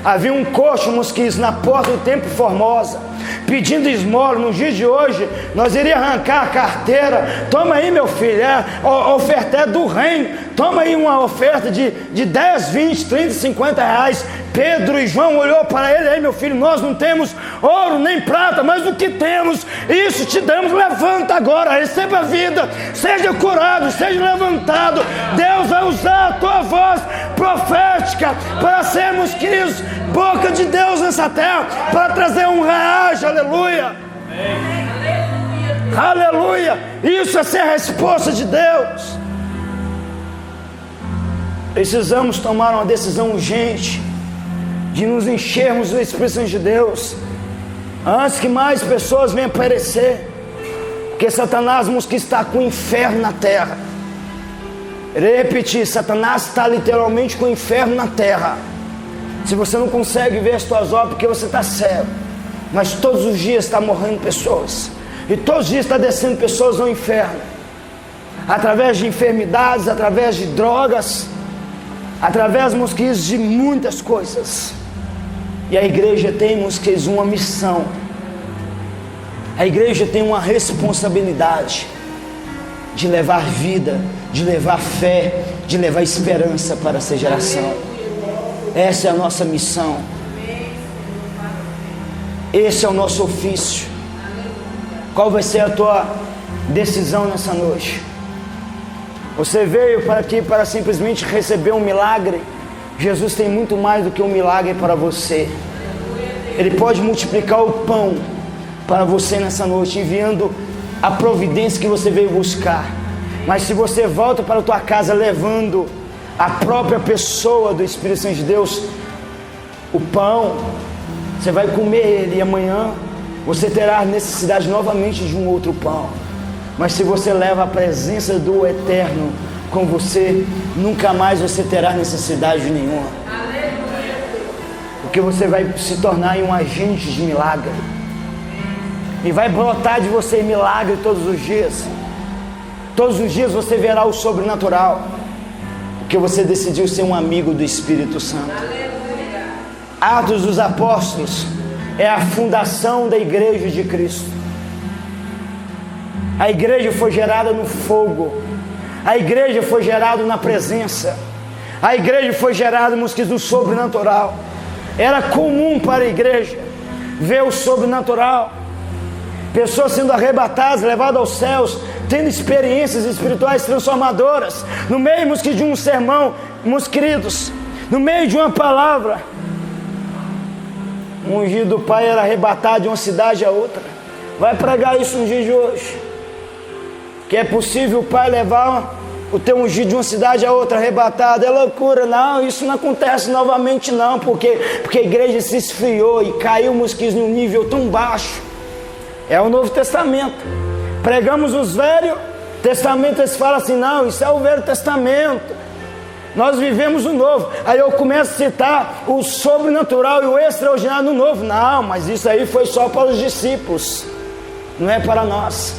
Havia um coxo mosquiz na porta do Templo Formosa, pedindo esmola. Nos dias de hoje, nós iríamos arrancar a carteira. Toma aí, meu filho, a oferta é do reino. Toma aí uma oferta de 10, 20, 30, 50 reais. Pedro e João olhou para ele: aí, meu filho, nós não temos ouro nem prata, mas o que temos, isso te damos. Levanta agora, receba a vida, seja curado, seja levantado. Deus vai usar a tua voz profética para sermos, queridos, boca de Deus nessa terra, para trazer um reage. Aleluia. Amém. Aleluia. Isso é ser a resposta de Deus. Precisamos tomar uma decisão urgente de nos enchermos do Espírito Santo de Deus antes que mais pessoas venham perecer, porque Satanás está com o inferno na terra. Irei repetir: Satanás está literalmente com o inferno na terra. Se você não consegue ver as tuas obras, porque você está cego, mas todos os dias está morrendo pessoas, e todos os dias está descendo pessoas ao inferno, através de enfermidades, através de drogas, através, meus queridos, de muitas coisas. E a igreja tem, meus queridos, uma missão. A igreja tem uma responsabilidade de levar vida, de levar fé, de levar esperança para essa geração. Essa é a nossa missão. Esse é o nosso ofício. Qual vai ser a tua decisão nessa noite? Você veio para aqui para simplesmente receber um milagre? Jesus tem muito mais do que um milagre para você. Ele pode multiplicar o pão para você nessa noite, enviando a providência que você veio buscar. Mas se você volta para a tua casa levando a própria pessoa do Espírito Santo de Deus, o pão, você vai comer ele, e amanhã você terá necessidade novamente de um outro pão. Mas se você leva a presença do Eterno com você, nunca mais você terá necessidade nenhuma. Porque você vai se tornar um agente de milagre, e vai brotar de você milagre todos os dias. Todos os dias você verá o sobrenatural, porque você decidiu ser um amigo do Espírito Santo. Atos dos Apóstolos é a fundação da igreja de Cristo. A igreja foi gerada no fogo, a igreja foi gerada na presença, a igreja foi gerada no sobrenatural. Era comum para a igreja ver o sobrenatural, pessoas sendo arrebatadas, levadas aos céus, tendo experiências espirituais transformadoras, no meio de um sermão, meus queridos, no meio de uma palavra. Um ungido do Pai era arrebatado de uma cidade a outra. Vai pregar isso no dia de hoje, que é possível o Pai levar o teu ungido de uma cidade a outra arrebatado. É loucura. Não, isso não acontece novamente não, porque a igreja se esfriou e caiu, mosquitos, num nível tão baixo. É o Novo Testamento. Pregamos os Velhos Testamento, eles falam assim: não, isso é o Velho Testamento, nós vivemos o Novo. Aí eu começo a citar o sobrenatural e o extraordinário no Novo. Não, mas isso aí foi só para os discípulos, não é para nós.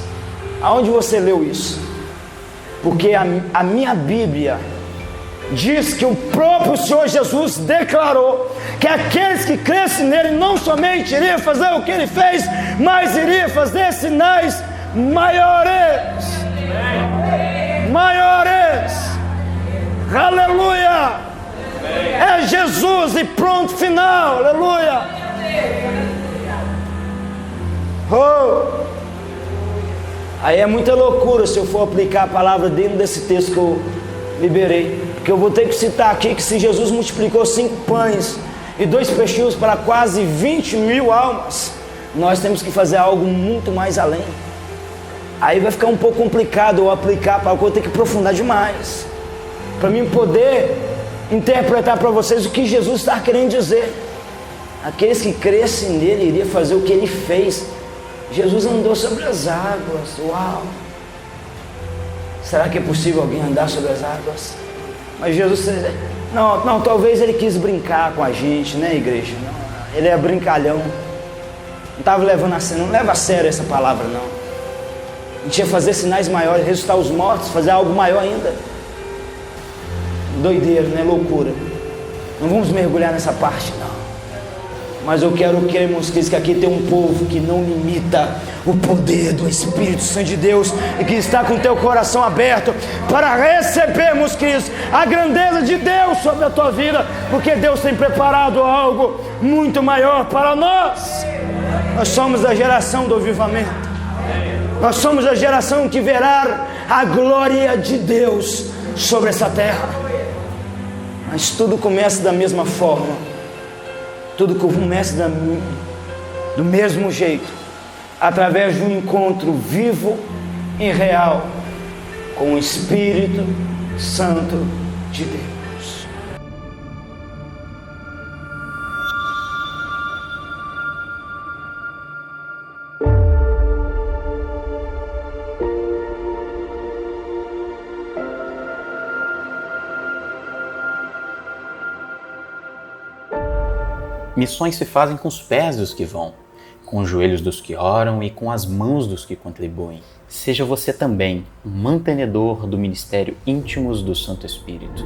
Aonde você leu isso? Porque a minha Bíblia diz que o próprio Senhor Jesus declarou que aqueles que crescem nele não somente iriam fazer o que ele fez, mas iriam fazer sinais maiores. Maiores. Aleluia. É Jesus e pronto, final. Aleluia. Oh. Aí é muita loucura se eu for aplicar a palavra dentro desse texto que eu liberei, porque eu vou ter que citar aqui que se Jesus multiplicou 5 pães e 2 peixinhos para quase 20 mil almas, nós temos que fazer algo muito mais além. Aí vai ficar um pouco complicado eu aplicar, para eu vou ter que aprofundar demais, para mim poder interpretar para vocês o que Jesus está querendo dizer. Aqueles que crescem nele iriam fazer o que ele fez. Jesus andou sobre as águas. Uau! Será que é possível alguém andar sobre as águas? Mas Jesus, não, talvez ele quis brincar com a gente, né, igreja? Não, ele é brincalhão. Não estava levando a sério, não leva a sério essa palavra, não. A gente ia fazer sinais maiores, ressuscitar os mortos, fazer algo maior ainda. Doideira, né? Loucura. Não vamos mergulhar nessa parte, não. Mas eu quero que, irmãos, que aqui tem um povo que não limita o poder do Espírito Santo de Deus e que está com o teu coração aberto para recebermos, Cristo, a grandeza de Deus sobre a tua vida, porque Deus tem preparado algo muito maior para nós. Nós somos a geração do avivamento. Nós somos a geração que verá a glória de Deus sobre essa terra. Mas tudo começa da mesma forma. Tudo começa do mesmo jeito, através de um encontro vivo e real com o Espírito Santo de Deus. Missões se fazem com os pés dos que vão, com os joelhos dos que oram e com as mãos dos que contribuem. Seja você também um mantenedor do ministério Íntimos do Santo Espírito.